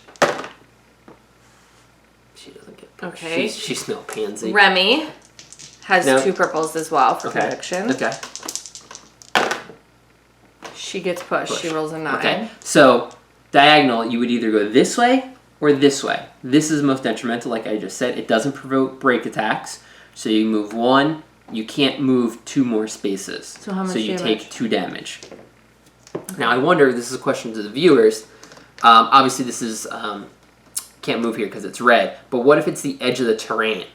She doesn't get pushed. Okay. She's no pansy. Remy has 2 purples as well for conviction. Okay. She gets pushed. She rolls a 9. Okay, so... diagonal, you would either go this way or this way. This is most detrimental, like I just said. It doesn't provoke break attacks. So you move 1, you can't move 2 more spaces. So how much damage? So you take 2 damage. Okay. Now I wonder, this is a question to the viewers. Obviously this is, can't move here because it's red. But what if it's the edge of the terrain?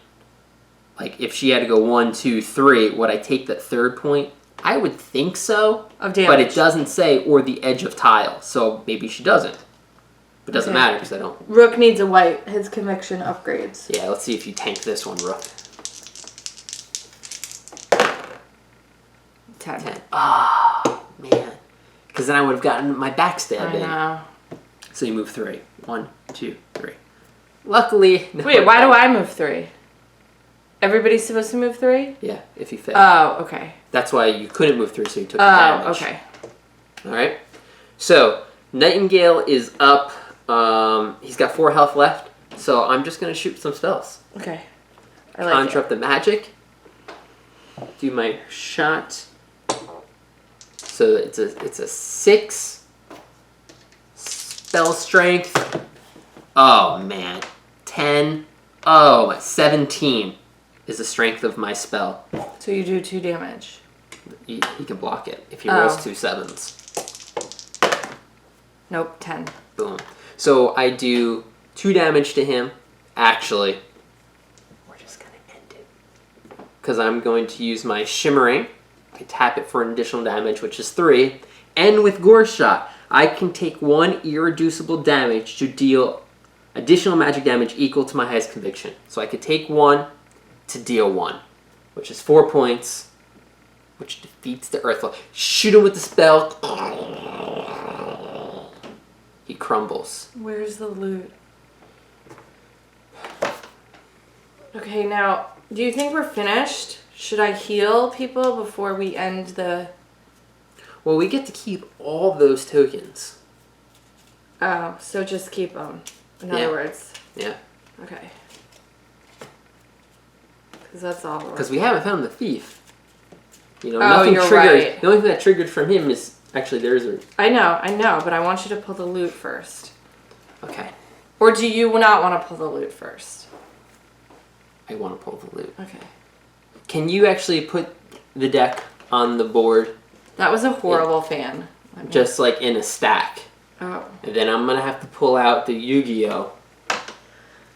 Like if she had to go 1, 2, 3, would I take that 3rd point? I would think so, of damage. But it doesn't say, or the edge of tile, so maybe she doesn't. It doesn't matter, because I don't... Rook needs a white. His conviction upgrades. Yeah, let's see if you tank this one, Rook. 10. Ah, man. Because then I would have gotten my backstab in. I know. So you move 3. 1, 2, 3. Luckily... No. Wait, why do I move 3? Everybody's supposed to move 3? Yeah, if you fail. Oh, okay. That's why you couldn't move 3, so you took the damage. Oh, okay. Alright. So, Nightingale is up. He's got 4 health left. So I'm just going to shoot some spells. Okay. I like Conjure up the magic. Do my shot. So it's a 6 spell strength. Oh, man. 10. Oh, 17. Is the strength of my spell. So you do 2 damage. he can block it if he rolls 2 7s. Nope, 10. Boom. So I do 2 damage to him. Actually, we're just going to end it. Because I'm going to use my Shimmering. I tap it for an additional damage, which is 3. And with Gore Shot, I can take 1 irreducible damage to deal additional magic damage equal to my highest conviction. So I could take 1 to deal 1, which is 4 points, which defeats the Earth Loa. Shoot him with the spell. He crumbles. Where's the loot? Okay, now, do you think we're finished? Should I heal people before we end the... Well, we get to keep all those tokens. Oh, so just keep them. In other words. Yeah. Okay. Because that's all. Because we haven't found the thief. You know, Oh, nothing you're triggered. right. The only thing that triggered from him is actually theirs. I know, but I want you to pull the loot first. Okay. Or do you not want to pull the loot first? I want to pull the loot. Okay. Can you actually put the deck on the board? That was a horrible fan. Just like in a stack. Oh. And then I'm going to have to pull out the Yu-Gi-Oh!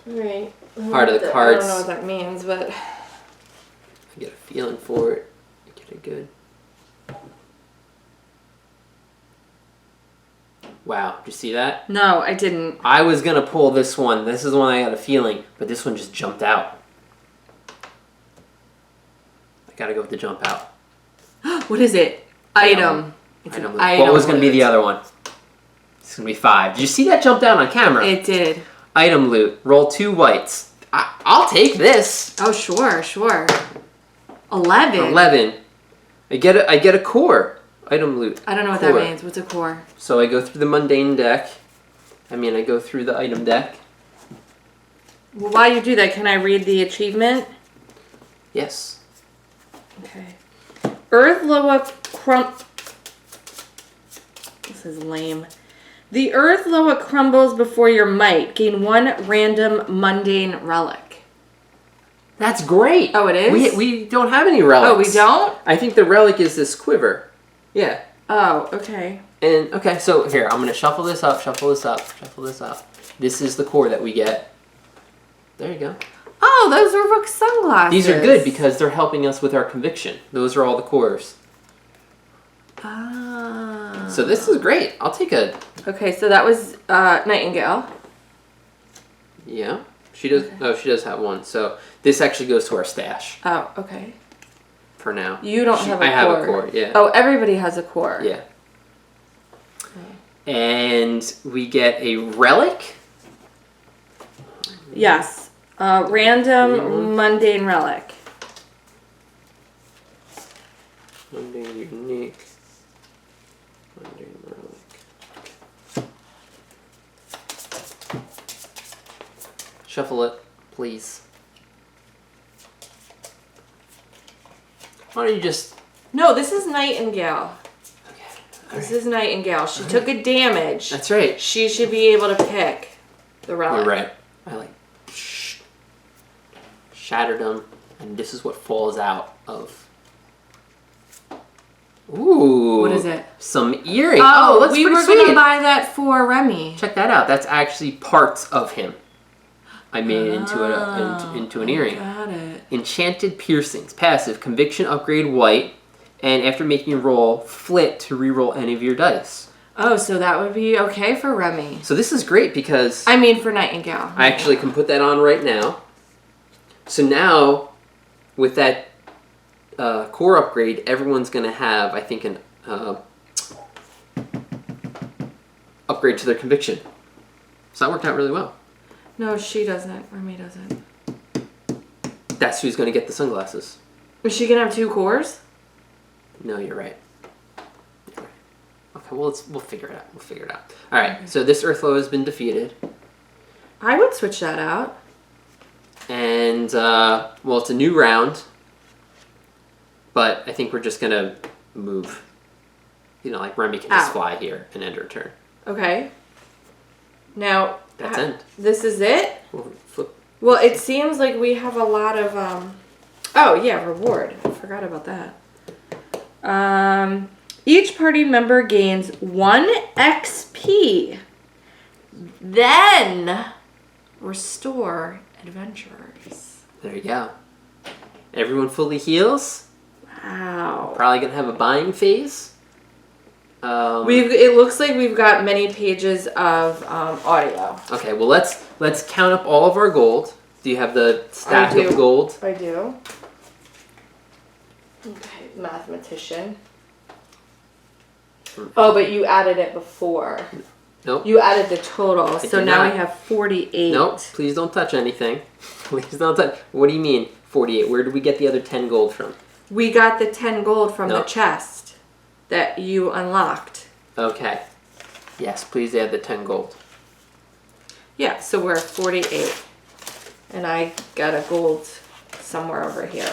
Right. Part of the cards. I don't know what that means, but... I get a feeling for it. I get it good. Wow, did you see that? No, I didn't. I was going to pull this one. This is the one I got a feeling, but this one just jumped out. I got to go with the jump out. What is it? Item. It's an item. What was going to be the other one? It's going to be 5. Did you see that jump down on camera? It did. Item loot. Roll 2 whites. I'll take this. Oh, sure. 11. 11. I get a core. Item loot. I don't know what core. that means. What's a core? So I go through the mundane deck. I go through the item deck. Well, while you do that, can I read the achievement? Yes. Okay. Earth Loa This is lame. The Earth Loa crumbles before your might. Gain 1 random mundane relic. That's great. Oh, it is? We don't have any relics. Oh, we don't? I think the relic is this quiver. Yeah. Oh, okay. And, okay, so here, I'm going to shuffle this up. This is the core that we get. There you go. Oh, those are Rook's sunglasses. These are good because they're helping us with our conviction. Those are all the cores. Ah. So this is great. I'll take a... Okay, so that was Nightingale. Yeah. She does. Okay. Oh, she does have 1. So this actually goes to our stash. Oh, okay. For now. You don't have a core. I have a core, yeah. Oh, everybody has a core. Yeah. Okay. And we get a relic? Yes. Random mundane relic. Mundane unique. Mundane relic. Shuffle it, please. Why don't you just... No, this is Nightingale. Okay. This is Nightingale. She took a damage. That's right. She should be able to pick the relic. You're right. I shattered them, and this is what falls out of. Ooh. What is it? Some earrings. Oh, that's we pretty were sweet. going to buy that for Remy. Check that out. That's actually parts of him. I made it into an earring. Got it. Enchanted Piercings. Passive. Conviction upgrade white. And after making a roll, flit to reroll any of your dice. Oh, so that would be okay for Remy. So this is great because... I mean for Nightingale. I actually can put that on right now. So now, with that core upgrade, everyone's going to have, I think, an upgrade to their conviction. So that worked out really well. No, she doesn't. Remy doesn't. That's who's going to get the sunglasses. Is she going to have 2 cores? No, you're right. Okay, well, we'll figure it out. All right, so this Earth Loa has been defeated. I would switch that out. And, well, it's a new round. But I think we're just going to move. You know, like Remy can just fly here and end her turn. Okay. Now... That's end. This is it? We'll flip. Well, it seems like we have a lot of... Oh, yeah, reward. I forgot about that. Each party member gains 1 XP. Then restore adventurers. There you go. Everyone fully heals. Wow. Probably gonna have a buying phase. It looks like we've got many pages of audio. Okay, well let's count up all of our gold. Do you have the stack of gold? I do. Okay, mathematician. Oh, but you added it before. Nope. You added the total, so now we have 48. Nope, please don't touch anything. Please don't touch. What do you mean 48? Where did we get the other 10 gold from? We got the 10 gold from the chest that you unlocked. Okay. Yes, please add the 10 gold. Yeah, so we're 48. And I got a gold somewhere over here.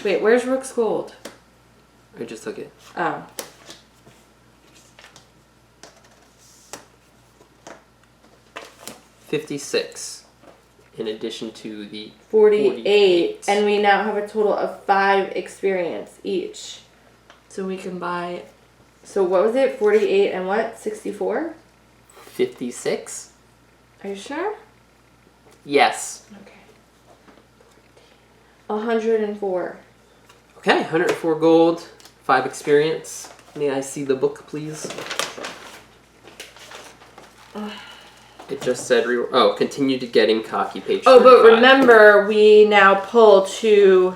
Wait, where's Rook's gold? I just took it. Oh. $56. In addition to the 48. And we now have a total of 5 experience each. So we can buy... So what was it? 48 and what? 64? 56? Are you sure? Yes. Okay. 104. Okay, 104 gold, 5 experience. May I see the book, please? It just said, continue to getting cocky, page 35. Oh, but remember, we now pull 2...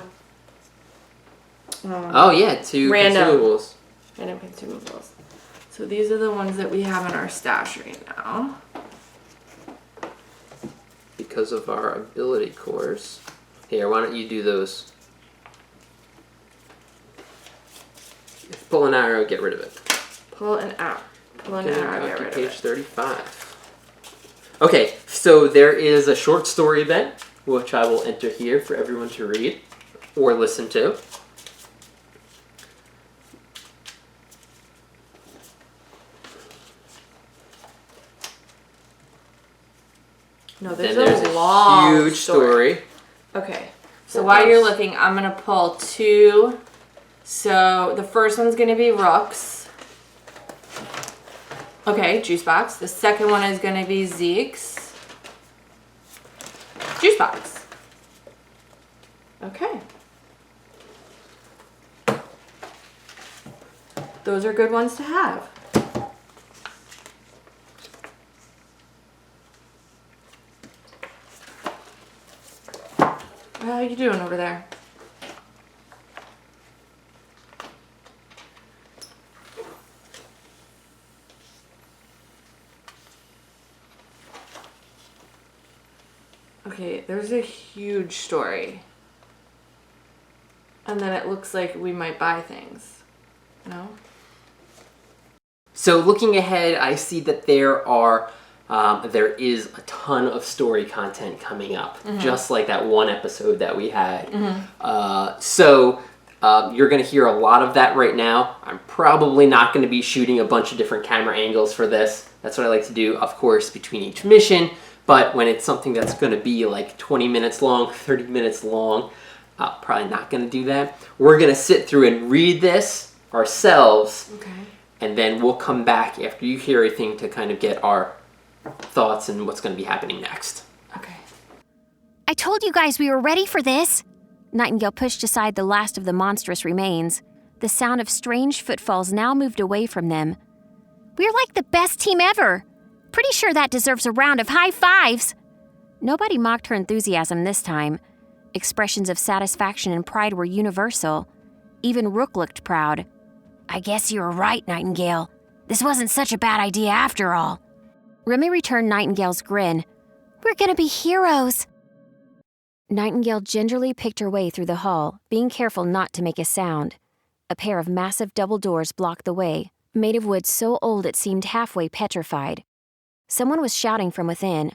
two consumables. Random consumables. So these are the ones that we have in our stash right now. Because of our ability cores. Here, why don't you do those? If pull an arrow, get rid of it. Pull an arrow. Pull an arrow, get rid of it. Page 35. Okay, so there is a short story event, which I will enter here for everyone to read or listen to. No, there's a long huge story. Okay, so while you're looking, I'm going to pull 2. So the first one's going to be Rook's. Okay, juice box. The second one is going to be Zeke's. Juice box. Okay. Those are good ones to have. How you doing over there? Okay, there's a huge story. And then it looks like we might buy things. No? So looking ahead, I see that there is a ton of story content coming up, just like that one episode that we had. So you're going to hear a lot of that right now. I'm probably not going to be shooting a bunch of different camera angles for this. That's what I like to do, of course, between each mission. But when it's something that's going to be like 20 minutes long, 30 minutes long, probably not going to do that. We're going to sit through and read this ourselves. Okay. And then we'll come back after you hear everything to kind of get our thoughts and what's going to be happening next. Okay. I told you guys we were ready for this. Nightingale pushed aside the last of the monstrous remains. The sound of strange footfalls now moved away from them. We're like the best team ever. Pretty sure that deserves a round of high fives. Nobody mocked her enthusiasm this time. Expressions of satisfaction and pride were universal. Even Rook looked proud. I guess you were right, Nightingale. This wasn't such a bad idea after all. Remy returned Nightingale's grin. We're gonna be heroes. Nightingale gingerly picked her way through the hall, being careful not to make a sound. A pair of massive double doors blocked the way, made of wood so old it seemed halfway petrified. Someone was shouting from within.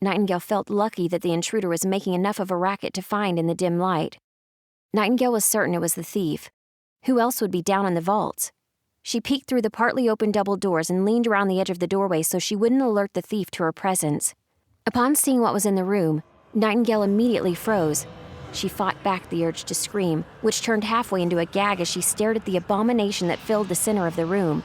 Nightingale felt lucky that the intruder was making enough of a racket to find in the dim light. Nightingale was certain it was the thief. Who else would be down in the vaults? She peeked through the partly open double doors and leaned around the edge of the doorway so she wouldn't alert the thief to her presence. Upon seeing what was in the room, Nightingale immediately froze. She fought back the urge to scream, which turned halfway into a gag as she stared at the abomination that filled the center of the room.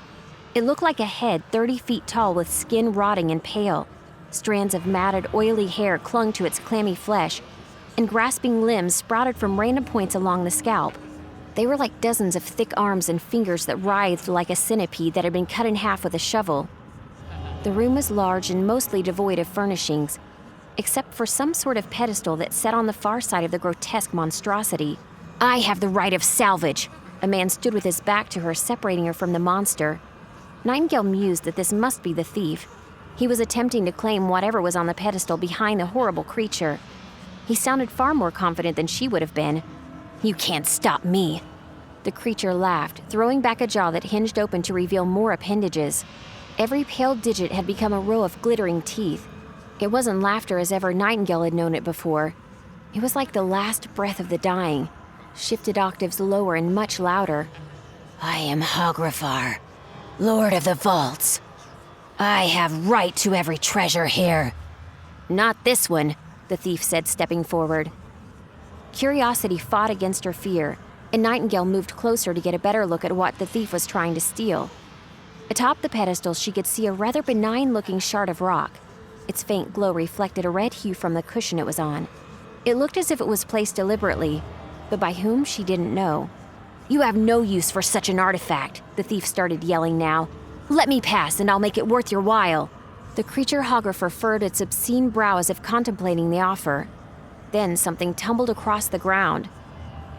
It looked like a head 30 feet tall with skin rotting and pale. Strands of matted, oily hair clung to its clammy flesh, and grasping limbs sprouted from random points along the scalp. They were like dozens of thick arms and fingers that writhed like a centipede that had been cut in half with a shovel. The room was large and mostly devoid of furnishings, except for some sort of pedestal that sat on the far side of the grotesque monstrosity. "I have the right of salvage." A man stood with his back to her, separating her from the monster. Nightingale mused that this must be the thief. He was attempting to claim whatever was on the pedestal behind the horrible creature. He sounded far more confident than she would have been. "You can't stop me." The creature laughed, throwing back a jaw that hinged open to reveal more appendages. Every pale digit had become a row of glittering teeth. It wasn't laughter as ever Nightingale had known it before. It was like the last breath of the dying, shifted octaves lower and much louder. "I am Hografar, Lord of the Vaults. I have right to every treasure here." "Not this one," the thief said, stepping forward. Curiosity fought against her fear, and Nightingale moved closer to get a better look at what the thief was trying to steal. Atop the pedestal, she could see a rather benign-looking shard of rock. Its faint glow reflected a red hue from the cushion it was on. It looked as if it was placed deliberately, but by whom she didn't know. "You have no use for such an artifact," the thief started yelling now. "Let me pass, and I'll make it worth your while." The creature Hografar furrowed its obscene brow as if contemplating the offer. Then something tumbled across the ground.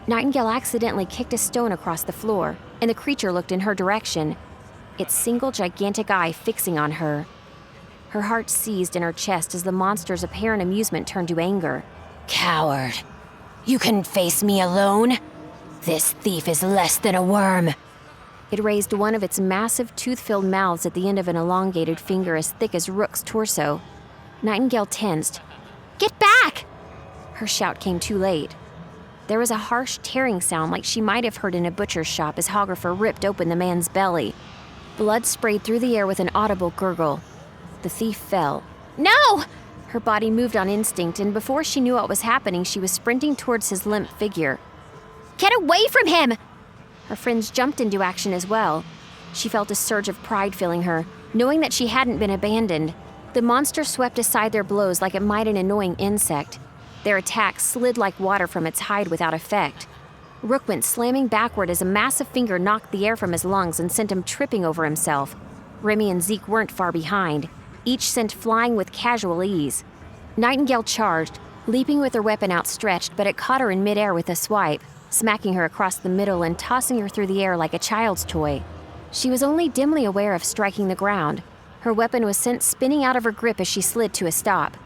Nightingale accidentally kicked a stone across the floor, and the creature looked in her direction, its single gigantic eye fixing on her. Her heart seized in her chest as the monster's apparent amusement turned to anger. "Coward! You couldn't face me alone? This thief is less than a worm." It raised one of its massive, tooth-filled mouths at the end of an elongated finger as thick as Rook's torso. Nightingale tensed. "Get back!" Her shout came too late. There was a harsh, tearing sound like she might have heard in a butcher's shop as Hografar ripped open the man's belly. Blood sprayed through the air with an audible gurgle. The thief fell. "No!" Her body moved on instinct, and before she knew what was happening, she was sprinting towards his limp figure. "Get away from him!" Her friends jumped into action as well. She felt a surge of pride filling her, knowing that she hadn't been abandoned. The monster swept aside their blows like it might an annoying insect. Their attacks slid like water from its hide without effect. Rook went slamming backward as a massive finger knocked the air from his lungs and sent him tripping over himself. Remy and Zeke weren't far behind, each sent flying with casual ease. Nightingale charged, leaping with her weapon outstretched, but it caught her in midair with a swipe, smacking her across the middle and tossing her through the air like a child's toy. She was only dimly aware of striking the ground. Her weapon was sent spinning out of her grip as she slid to a stop.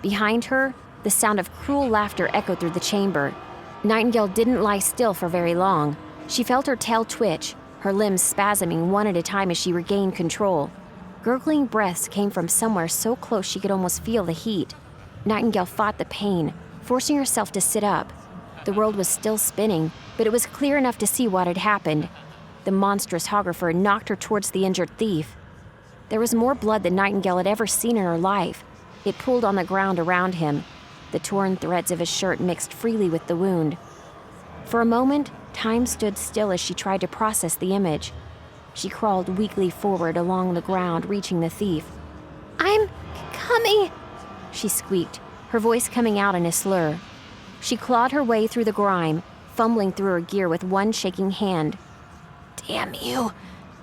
Behind her, the sound of cruel laughter echoed through the chamber. Nightingale didn't lie still for very long. She felt her tail twitch, her limbs spasming one at a time as she regained control. Gurgling breaths came from somewhere so close she could almost feel the heat. Nightingale fought the pain, forcing herself to sit up. The world was still spinning, but it was clear enough to see what had happened. The monstrous Hografar knocked her towards the injured thief. There was more blood than Nightingale had ever seen in her life. It pooled on the ground around him. The torn threads of his shirt mixed freely with the wound. For a moment, time stood still as she tried to process the image. She crawled weakly forward along the ground, reaching the thief. "I'm coming," she squeaked, her voice coming out in a slur. She clawed her way through the grime, fumbling through her gear with one shaking hand. "Damn you!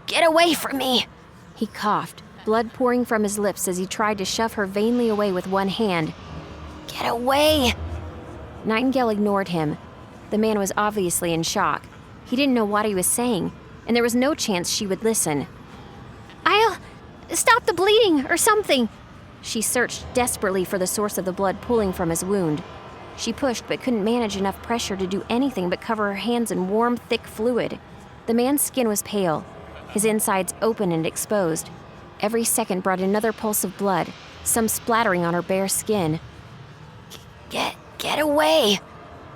Get away from me!" He coughed, blood pouring from his lips as he tried to shove her vainly away with one hand. "Get away!" Nightingale ignored him. The man was obviously in shock. He didn't know what he was saying, and there was no chance she would listen. "I'll stop the bleeding or something." She searched desperately for the source of the blood pooling from his wound. She pushed but couldn't manage enough pressure to do anything but cover her hands in warm, thick fluid. The man's skin was pale, his insides open and exposed. Every second brought another pulse of blood, some splattering on her bare skin. Get away!"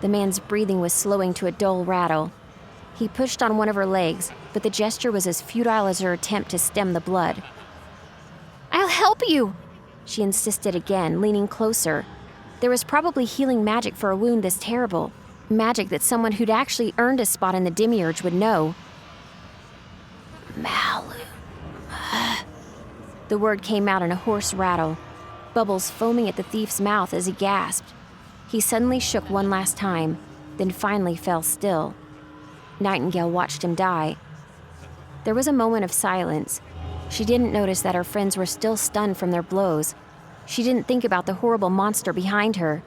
The man's breathing was slowing to a dull rattle. He pushed on one of her legs, but the gesture was as futile as her attempt to stem the blood. "I'll help you," she insisted again, leaning closer. There was probably healing magic for a wound this terrible. Magic that someone who'd actually earned a spot in the demiurge would know. Malu. The word came out in a hoarse rattle, bubbles foaming at the thief's mouth as he gasped. He suddenly shook one last time, then finally fell still. Nightingale watched him die. There was a moment of silence. She didn't notice that her friends were still stunned from their blows. She didn't think about the horrible monster behind her.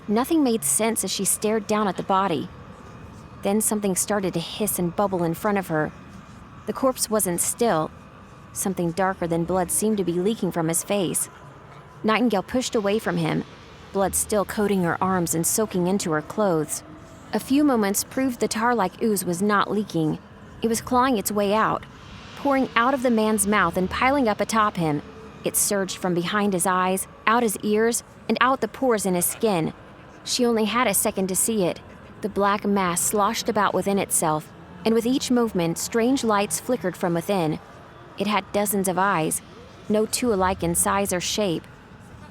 Nothing made sense as she stared down at the body. Then something started to hiss and bubble in front of her. The corpse wasn't still. Something darker than blood seemed to be leaking from his face. Nightingale pushed away from him, blood still coating her arms and soaking into her clothes. A few moments proved the tar-like ooze was not leaking. It was clawing its way out, pouring out of the man's mouth and piling up atop him. It surged from behind his eyes, out his ears, and out the pores in his skin. She only had a second to see it. The black mass sloshed about within itself, and with each movement, strange lights flickered from within. It had dozens of eyes, no two alike in size or shape.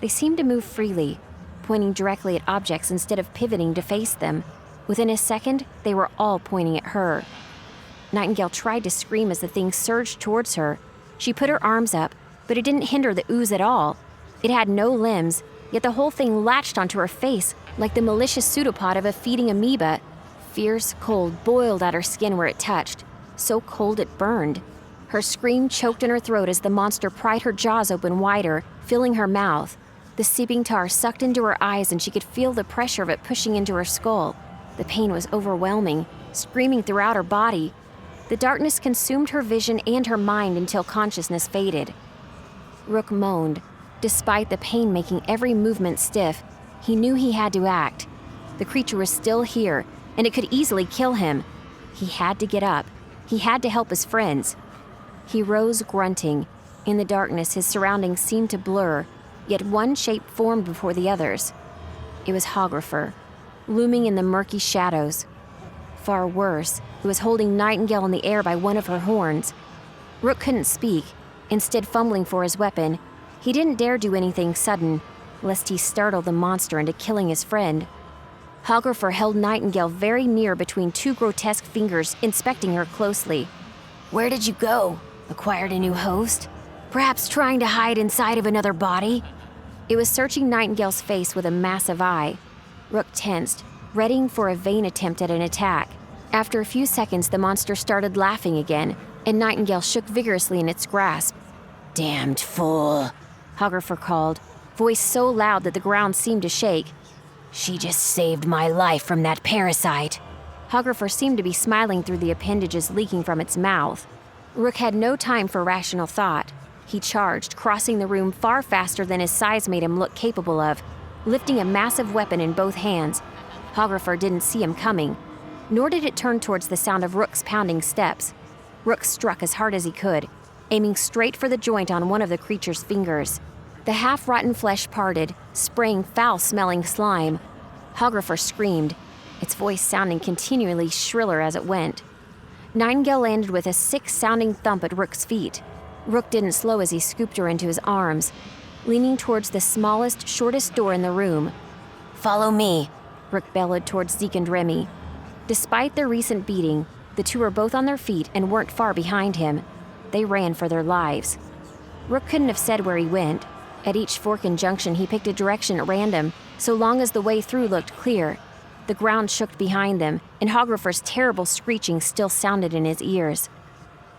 They seemed to move freely, pointing directly at objects instead of pivoting to face them. Within a second, they were all pointing at her. Nightingale tried to scream as the thing surged towards her. She put her arms up, but it didn't hinder the ooze at all. It had no limbs, yet the whole thing latched onto her face like the malicious pseudopod of a feeding amoeba. Fierce cold boiled at her skin where it touched, so cold it burned. Her scream choked in her throat as the monster pried her jaws open wider, filling her mouth. The seeping tar sucked into her eyes and she could feel the pressure of it pushing into her skull. The pain was overwhelming, screaming throughout her body. The darkness consumed her vision and her mind until consciousness faded. Rook moaned. Despite the pain making every movement stiff, he knew he had to act. The creature was still here, and it could easily kill him. He had to get up. He had to help his friends. He rose, grunting. In the darkness, his surroundings seemed to blur, yet one shape formed before the others. It was Hographer, looming in the murky shadows. Far worse, he was holding Nightingale in the air by one of her horns. Rook couldn't speak, instead fumbling for his weapon. He didn't dare do anything sudden, lest he startle the monster into killing his friend. Hographer held Nightingale very near between two grotesque fingers, inspecting her closely. "Where did you go? Acquired a new host? Perhaps trying to hide inside of another body?" It was searching Nightingale's face with a massive eye. Rook tensed, readying for a vain attempt at an attack. After a few seconds, the monster started laughing again, and Nightingale shook vigorously in its grasp. "Damned fool," Hographer called, voice so loud that the ground seemed to shake. "She just saved my life from that parasite." Hographer seemed to be smiling through the appendages leaking from its mouth. Rook had no time for rational thought. He charged, crossing the room far faster than his size made him look capable of, lifting a massive weapon in both hands. Hographer didn't see him coming, nor did it turn towards the sound of Rook's pounding steps. Rook struck as hard as he could, aiming straight for the joint on one of the creature's fingers. The half-rotten flesh parted, spraying foul-smelling slime. Hographer screamed, its voice sounding continually shriller as it went. Nightingale landed with a sick-sounding thump at Rook's feet. Rook didn't slow as he scooped her into his arms, leaning towards the smallest, shortest door in the room. "Follow me," Rook bellowed towards Zeke and Remy. Despite their recent beating, the two were both on their feet and weren't far behind him. They ran for their lives. Rook couldn't have said where he went. At each fork and junction, he picked a direction at random, so long as the way through looked clear. The ground shook behind them, and Hographer's terrible screeching still sounded in his ears.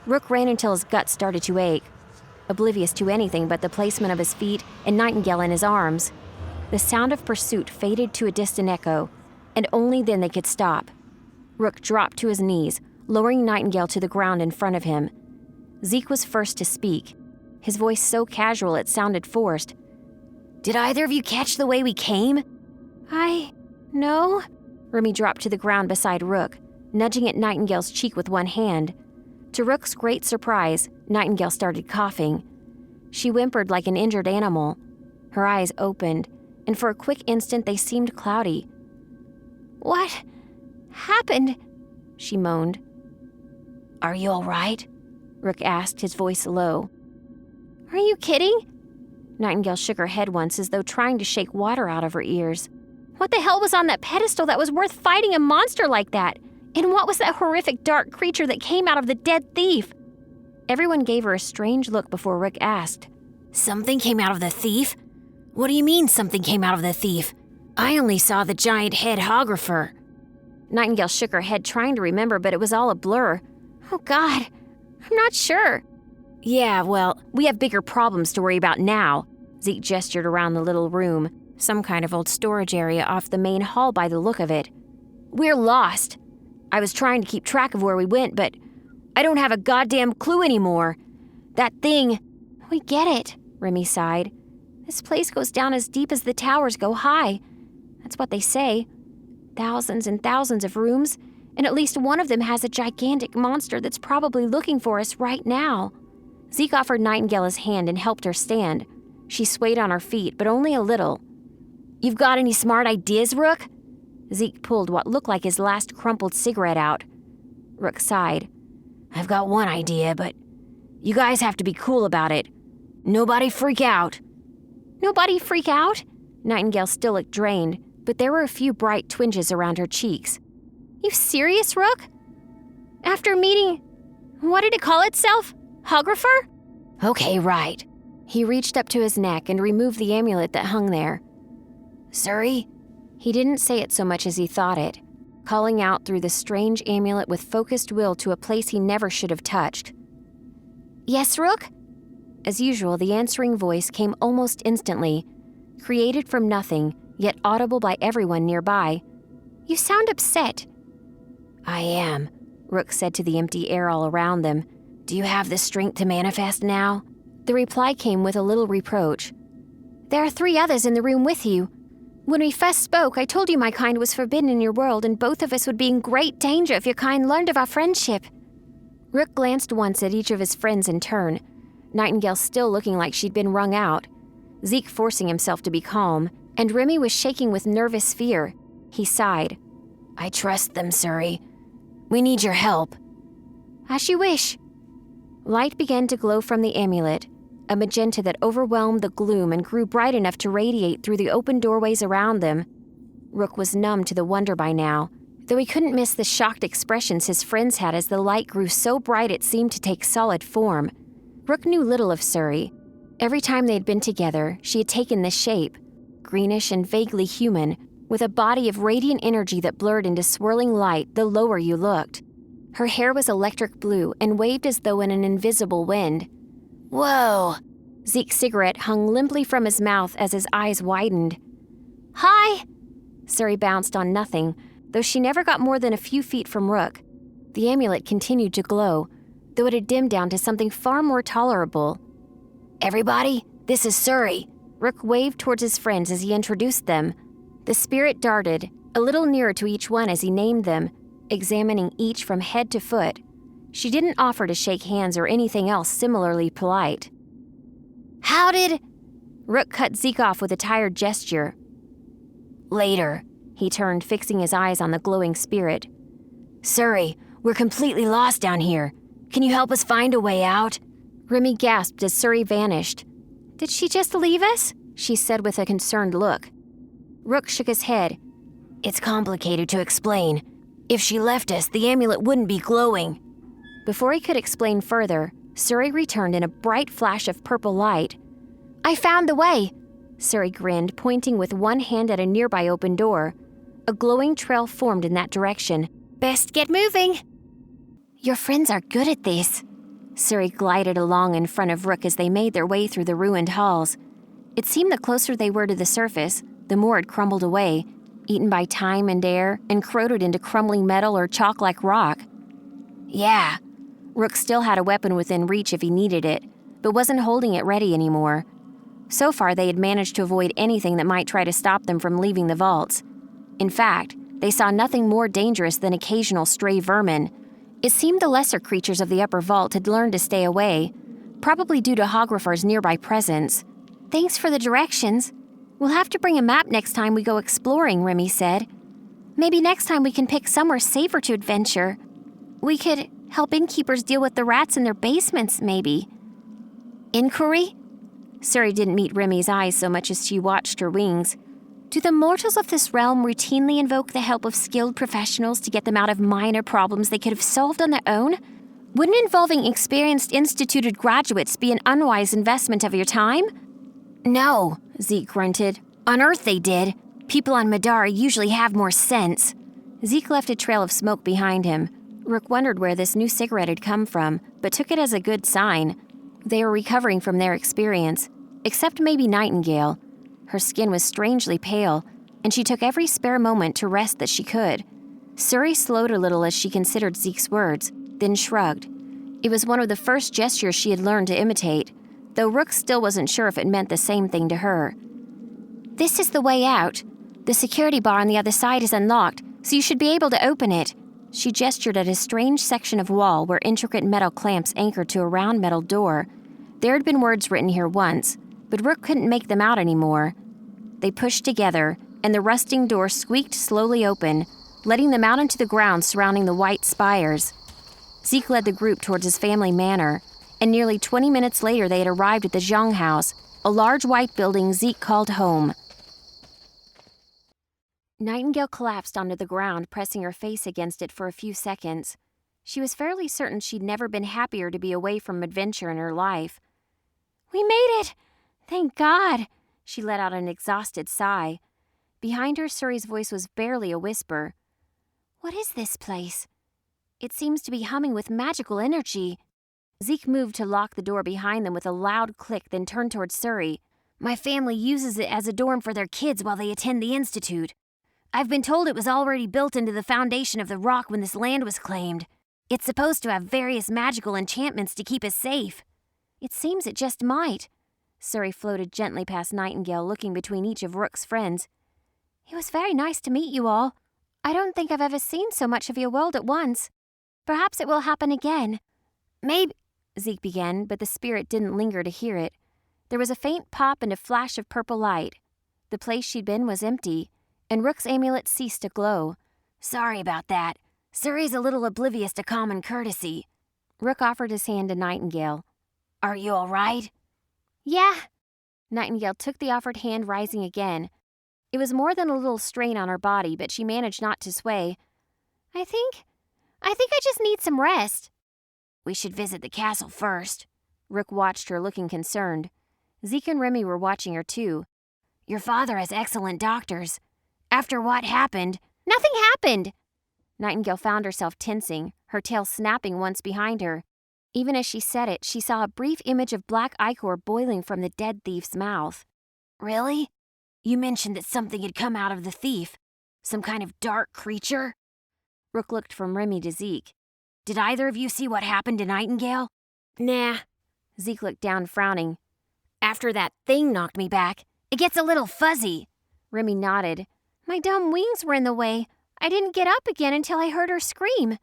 Rook ran until his guts started to ache, oblivious to anything but the placement of his feet and Nightingale in his arms. The sound of pursuit faded to a distant echo, and only then they could stop. Rook dropped to his knees, lowering Nightingale to the ground in front of him. Zeke was first to speak, his voice so casual it sounded forced. "Did either of you catch the way we came?" No." Remy dropped to the ground beside Rook, nudging at Nightingale's cheek with one hand. To Rook's great surprise, Nightingale started coughing. She whimpered like an injured animal. Her eyes opened, and for a quick instant they seemed cloudy. "What happened?" she moaned. "Are you all right?" Rook asked, his voice low. "Are you kidding?" Nightingale shook her head once as though trying to shake water out of her ears. What the hell was on that pedestal that was worth fighting a monster like that? And what was that horrific dark creature that came out of the dead thief? Everyone gave her a strange look before Rick asked, Something came out of the thief? What do you mean something came out of the thief? I only saw the giant head hographer. Nightingale shook her head trying to remember, but it was all a blur. Oh God, I'm not sure. Yeah, well, we have bigger problems to worry about now. Zeke gestured around the little room, some kind of old storage area off the main hall by the look of it. We're lost. I was trying to keep track of where we went, but I don't have a goddamn clue anymore. That thing... We get it, Remy sighed. This place goes down as deep as the towers go high. That's what they say. Thousands and thousands of rooms, and at least one of them has a gigantic monster that's probably looking for us right now. Zeke offered Nightingale his hand and helped her stand. She swayed on her feet, but only a little. You've got any smart ideas, Rook? Zeke pulled what looked like his last crumpled cigarette out. Rook sighed. I've got one idea, but you guys have to be cool about it. Nobody freak out. Nobody freak out? Nightingale still looked drained, but there were a few bright twinges around her cheeks. You serious, Rook? After meeting... what did it call itself? Hographer? Okay, right. He reached up to his neck and removed the amulet that hung there. Surrey? He didn't say it so much as he thought it, calling out through the strange amulet with focused will to a place he never should have touched. Yes, Rook? As usual, the answering voice came almost instantly, created from nothing, yet audible by everyone nearby. You sound upset. I am, Rook said to the empty air all around them. Do you have the strength to manifest now? The reply came with a little reproach. There are 3 others in the room with you. When we first spoke, I told you my kind was forbidden in your world and both of us would be in great danger if your kind learned of our friendship. Rook glanced once at each of his friends in turn, Nightingale still looking like she'd been wrung out, Zeke forcing himself to be calm, and Remy was shaking with nervous fear. He sighed. I trust them, Surrey. We need your help. As you wish. Light began to glow from the amulet, a magenta that overwhelmed the gloom and grew bright enough to radiate through the open doorways around them. Rook was numb to the wonder by now, though he couldn't miss the shocked expressions his friends had as the light grew so bright it seemed to take solid form. Rook knew little of Surrey. Every time they'd been together, she had taken this shape, greenish and vaguely human, with a body of radiant energy that blurred into swirling light the lower you looked. Her hair was electric blue and waved as though in an invisible wind. Whoa! Zeke's cigarette hung limply from his mouth as his eyes widened. Hi! Surrey bounced on nothing, though she never got more than a few feet from Rook. The amulet continued to glow, though it had dimmed down to something far more tolerable. Everybody, this is Surrey. Rook waved towards his friends as he introduced them. The spirit darted, a little nearer to each one as he named them, examining each from head to foot. She didn't offer to shake hands or anything else similarly polite. How did... Rook cut Zeke off with a tired gesture. Later, he turned, fixing his eyes on the glowing spirit. Surrey, we're completely lost down here. Can you help us find a way out? Remy gasped as Surrey vanished. Did she just leave us? She said with a concerned look. Rook shook his head. It's complicated to explain. If she left us, the amulet wouldn't be glowing. Before he could explain further, Surrey returned in a bright flash of purple light. I found the way, Surrey grinned, pointing with one hand at a nearby open door. A glowing trail formed in that direction. Best get moving. Your friends are good at this. Surrey glided along in front of Rook as they made their way through the ruined halls. It seemed the closer they were to the surface, the more it crumbled away, eaten by time and air, and corroded into crumbling metal or chalk like rock. Yeah. Rook still had a weapon within reach if he needed it, but wasn't holding it ready anymore. So far, they had managed to avoid anything that might try to stop them from leaving the vaults. In fact, they saw nothing more dangerous than occasional stray vermin. It seemed the lesser creatures of the upper vault had learned to stay away, probably due to Hographer's nearby presence. Thanks for the directions. We'll have to bring a map next time we go exploring, Remy said. Maybe next time we can pick somewhere safer to adventure. We could help innkeepers deal with the rats in their basements, maybe. Inquiry? Suri didn't meet Remy's eyes so much as she watched her wings. Do the mortals of this realm routinely invoke the help of skilled professionals to get them out of minor problems they could have solved on their own? Wouldn't involving experienced instituted graduates be an unwise investment of your time? No, Zeke grunted. on Earth they did. People on Middara usually have more sense. Zeke left a trail of smoke behind him. Rook wondered where this new cigarette had come from, but took it as a good sign. They were recovering from their experience, except maybe Nightingale. Her skin was strangely pale, and she took every spare moment to rest that she could. Suri slowed a little as she considered Zeke's words, then shrugged. It was one of the first gestures she had learned to imitate, though Rook still wasn't sure if it meant the same thing to her. This is the way out. The security bar on the other side is unlocked, so you should be able to open it. She gestured at a strange section of wall where intricate metal clamps anchored to a round metal door. There had been words written here once, but Rook couldn't make them out anymore. They pushed together, and the rusting door squeaked slowly open, letting them out into the ground surrounding the white spires. Zeke led the group towards his family manor, and nearly 20 minutes later they had arrived at the Zhang House, a large white building Zeke called home. Nightingale collapsed onto the ground, pressing her face against it for a few seconds. She was fairly certain she'd never been happier to be away from adventure in her life. We made it! Thank God! She let out an exhausted sigh. Behind her, Suri's voice was barely a whisper. What is this place? It seems to be humming with magical energy. Zeke moved to lock the door behind them with a loud click, then turned towards Suri. My family uses it as a dorm for their kids while they attend the Institute. I've been told it was already built into the foundation of the rock when this land was claimed. It's supposed to have various magical enchantments to keep us safe. It seems it just might. Suri floated gently past Nightingale, looking between each of Rook's friends. It was very nice to meet you all. I don't think I've ever seen so much of your world at once. Perhaps it will happen again. Maybe, Zeke began, but the spirit didn't linger to hear it. There was a faint pop and a flash of purple light. The place she'd been was empty, and Rook's amulet ceased to glow. Sorry about that. Suri's a little oblivious to common courtesy. Rook offered his hand to Nightingale. Are you all right? Yeah. Nightingale took the offered hand, rising again. It was more than a little strain on her body, but she managed not to sway. I think I just need some rest. We should visit the castle first. Rook watched her, looking concerned. Zeke and Remy were watching her too. Your father has excellent doctors. After what happened... Nothing happened! Nightingale found herself tensing, her tail snapping once behind her. Even as she said it, she saw a brief image of black ichor boiling from the dead thief's mouth. Really? You mentioned that something had come out of the thief. Some kind of dark creature? Rook looked from Remy to Zeke. Did either of you see what happened to Nightingale? Nah. Zeke looked down, frowning. After that thing knocked me back, it gets a little fuzzy. Remy nodded. My dumb wings were in the way. I didn't get up again until I heard her scream.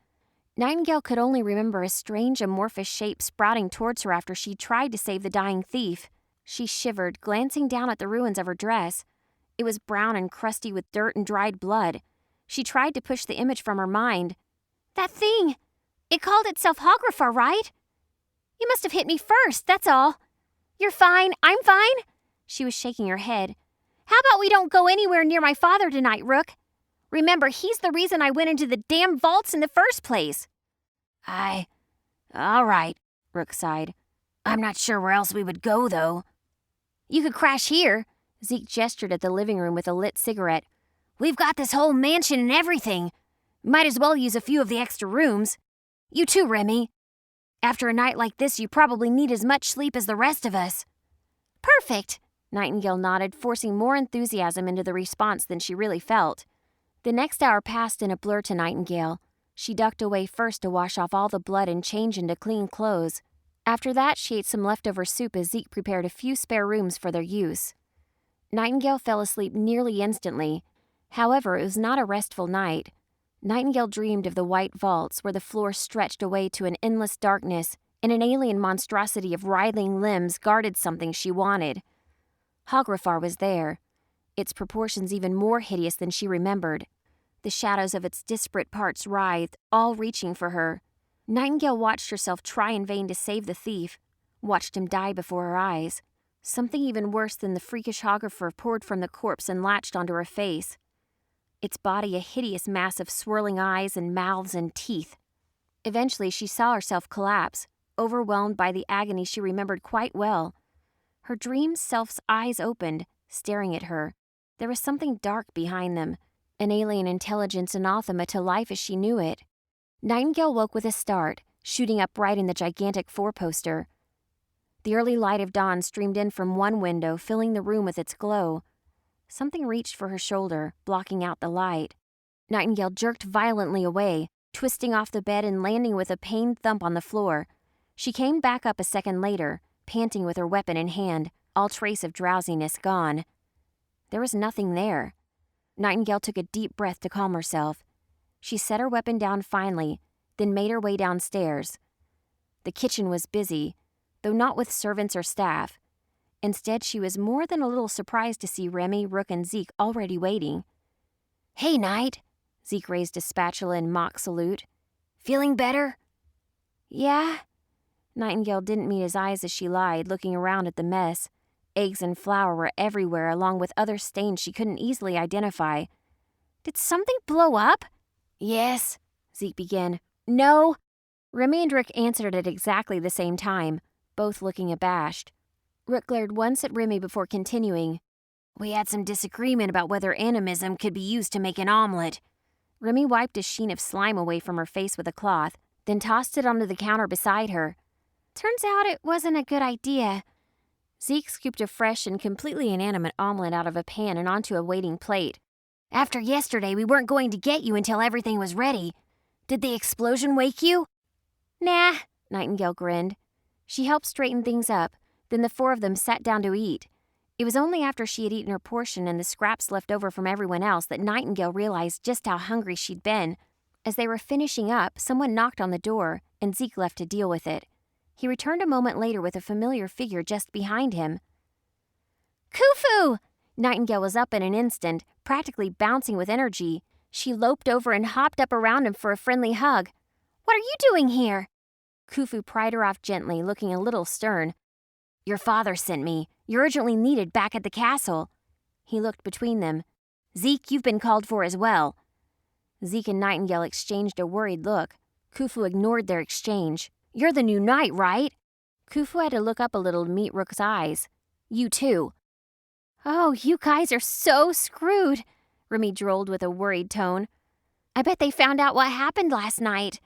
Nightingale could only remember a strange amorphous shape sprouting towards her after she tried to save the dying thief. She shivered, glancing down at the ruins of her dress. It was brown and crusty with dirt and dried blood. She tried to push the image from her mind. That thing! It called itself Hografar, right? You must have hit me first, that's all. You're fine, I'm fine. She was shaking her head. How about we don't go anywhere near my father tonight, Rook? Remember, he's the reason I went into the damn vaults in the first place. All right, Rook sighed. I'm not sure where else we would go, though. You could crash here. Zeke gestured at the living room with a lit cigarette. We've got this whole mansion and everything. Might as well use a few of the extra rooms. You too, Remy. After a night like this, you probably need as much sleep as the rest of us. Perfect, Nightingale nodded, forcing more enthusiasm into the response than she really felt. The next hour passed in a blur to Nightingale. She ducked away first to wash off all the blood and change into clean clothes. After that, she ate some leftover soup as Zeke prepared a few spare rooms for their use. Nightingale fell asleep nearly instantly. However, it was not a restful night. Nightingale dreamed of the white vaults where the floor stretched away to an endless darkness and an alien monstrosity of writhing limbs guarded something she wanted. Hografar was there, its proportions even more hideous than she remembered. The shadows of its disparate parts writhed, all reaching for her. Nightingale watched herself try in vain to save the thief, watched him die before her eyes. Something even worse than the freakish hographer poured from the corpse and latched onto her face. Its body a hideous mass of swirling eyes and mouths and teeth. Eventually, she saw herself collapse, overwhelmed by the agony she remembered quite well. Her dream self's eyes opened, staring at her. There was something dark behind them, an alien intelligence anathema to life as she knew it. Nightingale woke with a start, shooting up right in the gigantic four-poster. The early light of dawn streamed in from one window, filling the room with its glow. Something reached for her shoulder, blocking out the light. Nightingale jerked violently away, twisting off the bed and landing with a pained thump on the floor. She came back up a second later, panting with her weapon in hand, all trace of drowsiness gone. There was nothing there. Nightingale took a deep breath to calm herself. She set her weapon down finally, then made her way downstairs. The kitchen was busy, though not with servants or staff. Instead, she was more than a little surprised to see Remy, Rook, and Zeke already waiting. "Hey, Knight!" Zeke raised a spatula in mock salute. "Feeling better?" "Yeah." Nightingale didn't meet his eyes as she lied, looking around at the mess. Eggs and flour were everywhere, along with other stains she couldn't easily identify. "Did something blow up?" "Yes," Zeke began. "No." Remy and Rick answered at exactly the same time, both looking abashed. Rick glared once at Remy before continuing. "We had some disagreement about whether animism could be used to make an omelet." Remy wiped a sheen of slime away from her face with a cloth, then tossed it onto the counter beside her. "Turns out it wasn't a good idea." Zeke scooped a fresh and completely inanimate omelet out of a pan and onto a waiting plate. "After yesterday, we weren't going to get you until everything was ready. Did the explosion wake you?" "Nah," Nightingale grinned. She helped straighten things up, then the four of them sat down to eat. It was only after she had eaten her portion and the scraps left over from everyone else that Nightingale realized just how hungry she'd been. As they were finishing up, someone knocked on the door, and Zeke left to deal with it. He returned a moment later with a familiar figure just behind him. "Khufu!" Nightingale was up in an instant, practically bouncing with energy. She loped over and hopped up around him for a friendly hug. "What are you doing here?" Khufu pried her off gently, looking a little stern. "Your father sent me. You're urgently needed back at the castle." He looked between them. "Zeke, you've been called for as well." Zeke and Nightingale exchanged a worried look. Khufu ignored their exchange. "You're the new knight, right?" Khufu had to look up a little to meet Rook's eyes. "You too." "Oh, you guys are so screwed," Remy drawled with a worried tone. "I bet they found out what happened last night."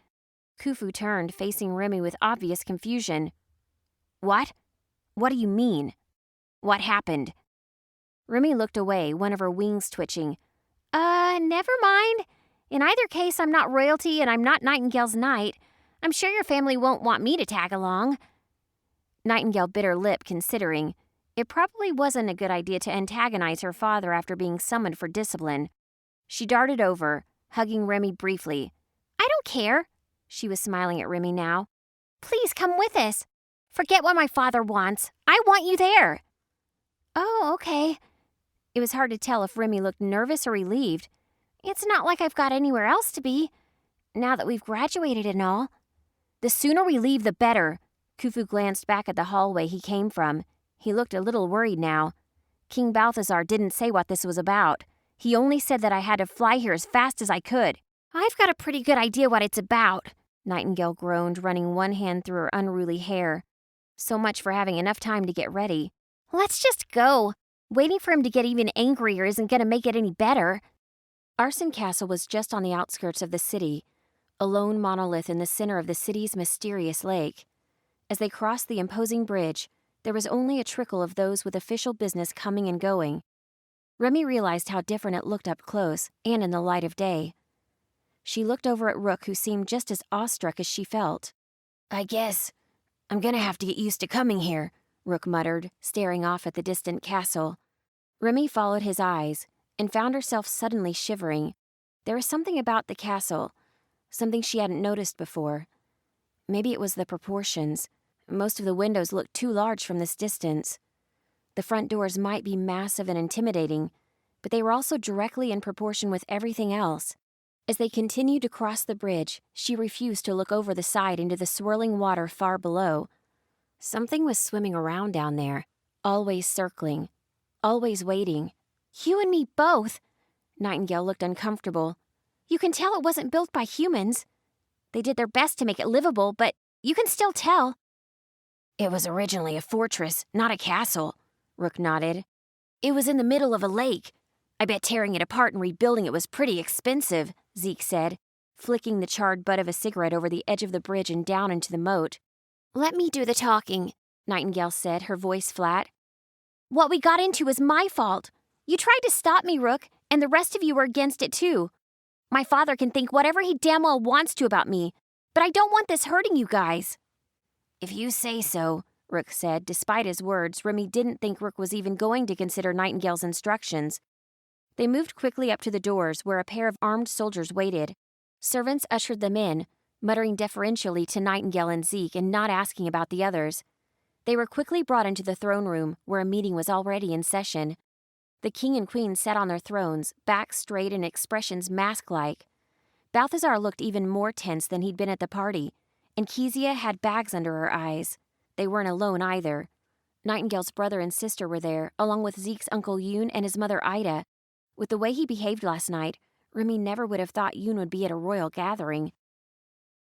Khufu turned, facing Remy with obvious confusion. "What? What do you mean? What happened?" Remy looked away, one of her wings twitching. Never mind. In either case, I'm not royalty and I'm not Nightingale's knight. I'm sure your family won't want me to tag along." Nightingale bit her lip, considering. It probably wasn't a good idea to antagonize her father after being summoned for discipline. She darted over, hugging Remy briefly. "I don't care." She was smiling at Remy now. "Please come with us. Forget what my father wants. I want you there." "Oh, okay." It was hard to tell if Remy looked nervous or relieved. "It's not like I've got anywhere else to be, now that we've graduated and all." "The sooner we leave, the better." Khufu glanced back at the hallway he came from. He looked a little worried now. "King Balthazar didn't say what this was about. He only said that I had to fly here as fast as I could." "I've got a pretty good idea what it's about," Nightingale groaned, running one hand through her unruly hair. So much for having enough time to get ready. "Let's just go. Waiting for him to get even angrier isn't going to make it any better." Arson Castle was just on the outskirts of the city, a lone monolith in the center of the city's mysterious lake. As they crossed the imposing bridge, there was only a trickle of those with official business coming and going. Remy realized how different it looked up close and in the light of day. She looked over at Rook, who seemed just as awestruck as she felt. "I guess I'm gonna have to get used to coming here," Rook muttered, staring off at the distant castle. Remy followed his eyes and found herself suddenly shivering. There was something about the castle, something she hadn't noticed before. Maybe it was the proportions. Most of the windows looked too large from this distance. The front doors might be massive and intimidating, but they were also directly in proportion with everything else. As they continued to cross the bridge, she refused to look over the side into the swirling water far below. Something was swimming around down there, always circling, always waiting. You and me both. Nightingale looked uncomfortable. You can tell it wasn't built by humans. They did their best to make it livable, but you can still tell. It was originally a fortress, not a castle, Rook nodded. It was in the middle of a lake. I bet tearing it apart and rebuilding it was pretty expensive, Zeke said, flicking the charred butt of a cigarette over the edge of the bridge and down into the moat. Let me do the talking, Nightingale said, her voice flat. What we got into was my fault. You tried to stop me, Rook, and the rest of you were against it too. My father can think whatever he damn well wants to about me, but I don't want this hurting you guys. If you say so, Rook said. Despite his words, Remy didn't think Rook was even going to consider Nightingale's instructions. They moved quickly up to the doors, where a pair of armed soldiers waited. Servants ushered them in, muttering deferentially to Nightingale and Zeke and not asking about the others. They were quickly brought into the throne room, where a meeting was already in session. The king and queen sat on their thrones, backs straight and expressions mask-like. Balthazar looked even more tense than he'd been at the party, and Kezia had bags under her eyes. They weren't alone either. Nightingale's brother and sister were there, along with Zeke's Uncle Yoon and his mother Ida. With the way he behaved last night, Remy never would have thought Yoon would be at a royal gathering.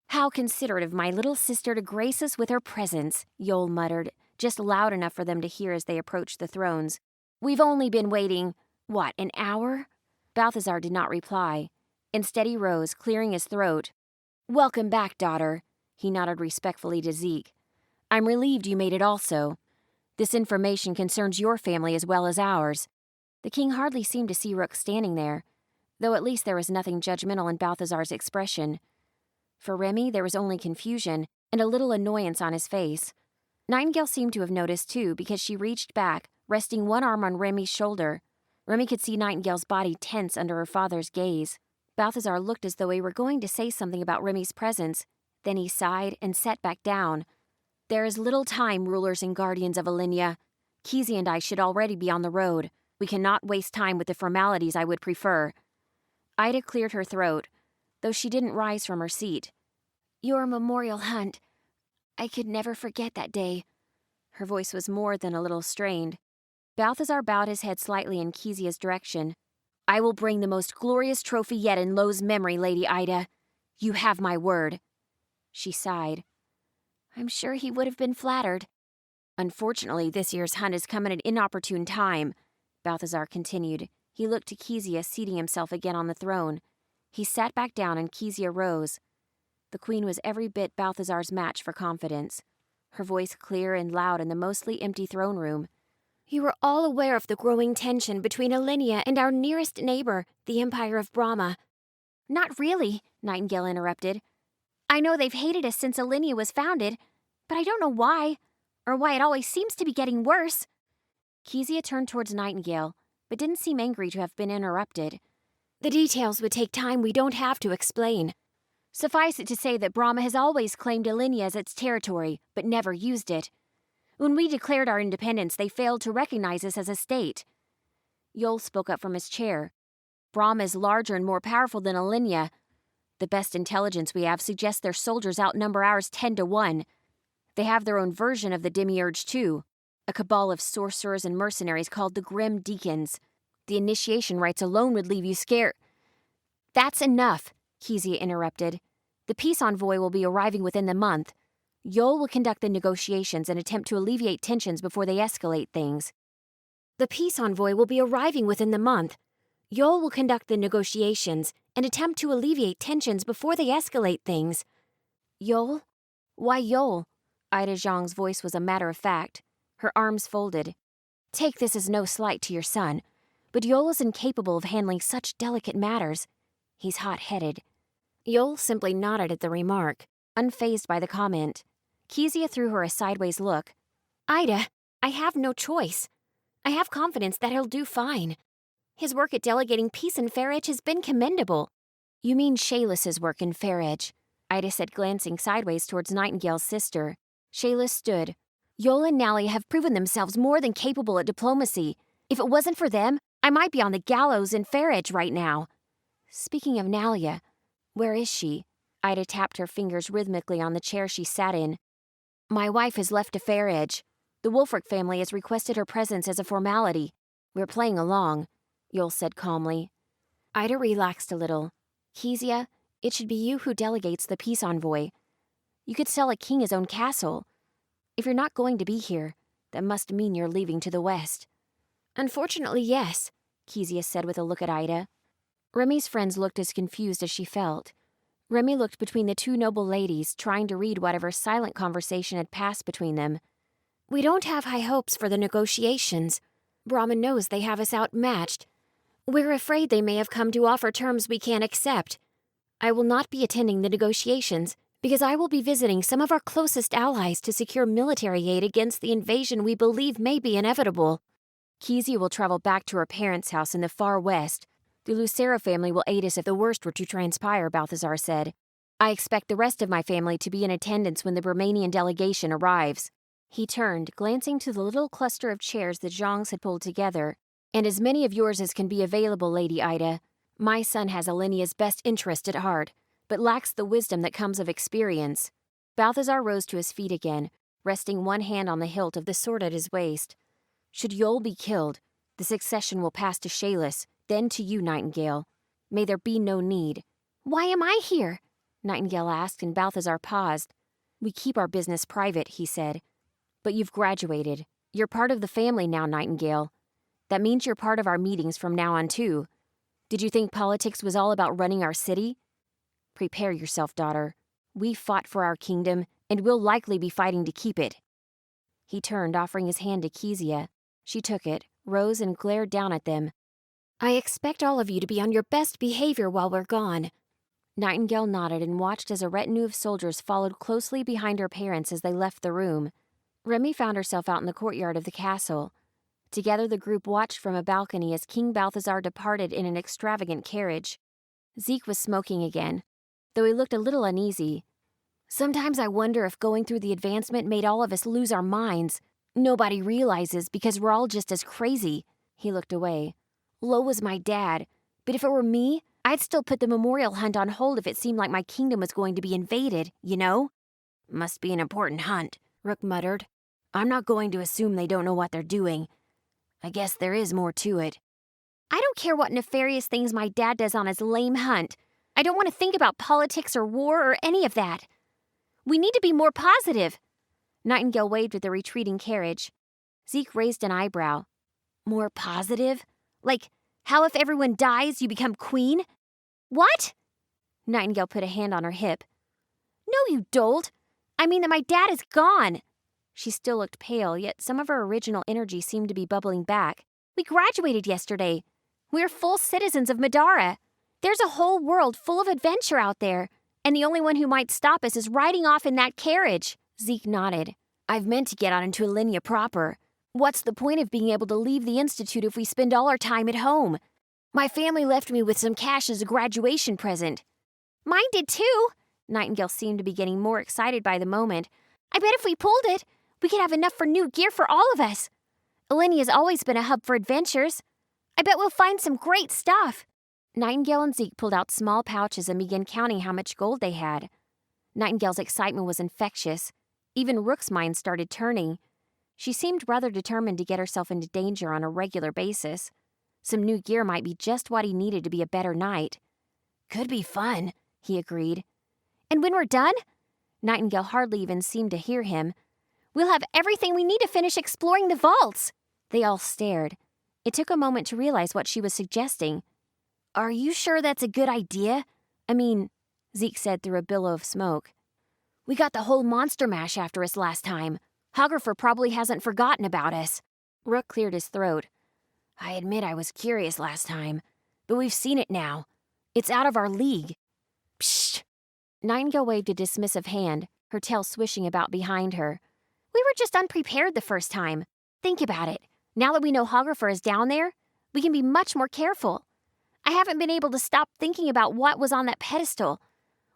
How considerate of my little sister to grace us with her presence, Yol muttered, just loud enough for them to hear as they approached the thrones. We've only been waiting, what, an hour? Balthazar did not reply. Instead he rose, clearing his throat. Welcome back, daughter, he nodded respectfully to Zeke. I'm relieved you made it also. This information concerns your family as well as ours. The king hardly seemed to see Rook standing there, though at least there was nothing judgmental in Balthazar's expression. For Remy, there was only confusion and a little annoyance on his face. Nightingale seemed to have noticed too, because she reached back, resting one arm on Remy's shoulder. Remy could see Nightingale's body tense under her father's gaze. Balthazar looked as though he were going to say something about Remy's presence. Then he sighed and sat back down. There is little time, rulers and guardians of Alinea. Kezia and I should already be on the road. We cannot waste time with the formalities I would prefer. Ida cleared her throat, though she didn't rise from her seat. Your memorial hunt. I could never forget that day. Her voice was more than a little strained. Balthazar bowed his head slightly in Kezia's direction. I will bring the most glorious trophy yet in Lo's memory, Lady Ida. You have my word. She sighed. I'm sure he would have been flattered. Unfortunately, this year's hunt has come at an inopportune time, Balthazar continued. He looked to Kezia, seating himself again on the throne. He sat back down and Kezia rose. The queen was every bit Balthazar's match for confidence, her voice clear and loud in the mostly empty throne room. You are all aware of the growing tension between Alinea and our nearest neighbor, the Empire of Brahma. Not really, Nightingale interrupted. I know they've hated us since Alinea was founded, but I don't know why, or why it always seems to be getting worse. Kezia turned towards Nightingale, but didn't seem angry to have been interrupted. The details would take time we don't have to explain. Suffice it to say that Brahma has always claimed Alinea as its territory, but never used it. When we declared our independence, they failed to recognize us as a state. Yol spoke up from his chair. Brahma is larger and more powerful than Alinea. The best intelligence we have suggests their soldiers outnumber ours 10-1. They have their own version of the Demiurge, too, a cabal of sorcerers and mercenaries called the Grim Deacons. The initiation rites alone would leave you scared. That's enough, Kezia interrupted. The peace envoy will be arriving within the month. Yol will conduct the negotiations and attempt to alleviate tensions before they escalate things. The peace envoy will be arriving within the month. Yol will conduct the negotiations and attempt to alleviate tensions before they escalate things. Yol? Why Yol? Ida Zhang's voice was a matter of fact, her arms folded. Take this as no slight to your son, but Yol is incapable of handling such delicate matters. He's hot-headed. Yol simply nodded at the remark, unfazed by the comment. Kezia threw her a sideways look. Ida, I have no choice. I have confidence that he'll do fine. His work at delegating peace in Fair Edge has been commendable. You mean Shayless's work in Fair Edge, Ida said, glancing sideways towards Nightingale's sister. Shayless stood. Yol and Nalia have proven themselves more than capable at diplomacy. If it wasn't for them, I might be on the gallows in Fair Edge right now. Speaking of Nalia, where is she? Ida tapped her fingers rhythmically on the chair she sat in. My wife has left to Fair Edge. The Wolfric family has requested her presence as a formality. We're playing along, Yul said calmly. Ida relaxed a little. Kezia, it should be you who delegates the peace envoy. You could sell a king his own castle. If you're not going to be here, that must mean you're leaving to the west. Unfortunately, yes, Kezia said with a look at Ida. Remy's friends looked as confused as she felt. Remy looked between the two noble ladies, trying to read whatever silent conversation had passed between them. We don't have high hopes for the negotiations. Brahmin knows they have us outmatched. We're afraid they may have come to offer terms we can't accept. I will not be attending the negotiations because I will be visiting some of our closest allies to secure military aid against the invasion we believe may be inevitable. Kezia will travel back to her parents' house in the far west. The Lucero family will aid us if the worst were to transpire, Balthazar said. I expect the rest of my family to be in attendance when the Romanian delegation arrives. He turned, glancing to the little cluster of chairs the Zhangs had pulled together. And as many of yours as can be available, Lady Ida. My son has Alenia's best interest at heart, but lacks the wisdom that comes of experience. Balthazar rose to his feet again, resting one hand on the hilt of the sword at his waist. Should Yul be killed, the succession will pass to Shaelis, then to you, Nightingale. May there be no need. Why am I here? Nightingale asked, and Balthazar paused. We keep our business private, he said. But you've graduated. You're part of the family now, Nightingale. That means you're part of our meetings from now on, too. Did you think politics was all about running our city? Prepare yourself, daughter. We fought for our kingdom, and we'll likely be fighting to keep it. He turned, offering his hand to Kezia. She took it, rose, and glared down at them. I expect all of you to be on your best behavior while we're gone. Nightingale nodded and watched as a retinue of soldiers followed closely behind her parents as they left the room. Remy found herself out in the courtyard of the castle. Together the group watched from a balcony as King Balthazar departed in an extravagant carriage. Zeke was smoking again, though he looked a little uneasy. Sometimes I wonder if going through the advancement made all of us lose our minds. Nobody realizes because we're all just as crazy. He looked away. Lo was my dad, but if it were me, I'd still put the memorial hunt on hold if it seemed like my kingdom was going to be invaded, you know? Must be an important hunt, Rook muttered. I'm not going to assume they don't know what they're doing. I guess there is more to it. I don't care what nefarious things my dad does on his lame hunt. I don't want to think about politics or war or any of that. We need to be more positive. Nightingale waved at the retreating carriage. Zeke raised an eyebrow. More positive? Like, how if everyone dies, you become queen? What? Nightingale put a hand on her hip. No, you dolt. I mean that my dad is gone. She still looked pale, yet some of her original energy seemed to be bubbling back. We graduated yesterday. We're full citizens of Middara. There's a whole world full of adventure out there, and the only one who might stop us is riding off in that carriage. Zeke nodded. I've meant to get on into Alenia proper. What's the point of being able to leave the Institute if we spend all our time at home? My family left me with some cash as a graduation present. Mine did too. Nightingale seemed to be getting more excited by the moment. I bet if we pulled it, we could have enough for new gear for all of us. Alenia's always been a hub for adventures. I bet we'll find some great stuff. Nightingale and Zeke pulled out small pouches and began counting how much gold they had. Nightingale's excitement was infectious. Even Rook's mind started turning. She seemed rather determined to get herself into danger on a regular basis. Some new gear might be just what he needed to be a better knight. Could be fun, he agreed. And when we're done? Nightingale hardly even seemed to hear him. We'll have everything we need to finish exploring the vaults. They all stared. It took a moment to realize what she was suggesting. Are you sure that's a good idea? I mean, Zeke said through a billow of smoke. We got the whole monster mash after us last time. Hographer probably hasn't forgotten about us. Rook cleared his throat. I admit I was curious last time, but we've seen it now. It's out of our league. Psst! Nightingale waved a dismissive hand, her tail swishing about behind her. We were just unprepared the first time. Think about it. Now that we know Hographer is down there, we can be much more careful. I haven't been able to stop thinking about what was on that pedestal.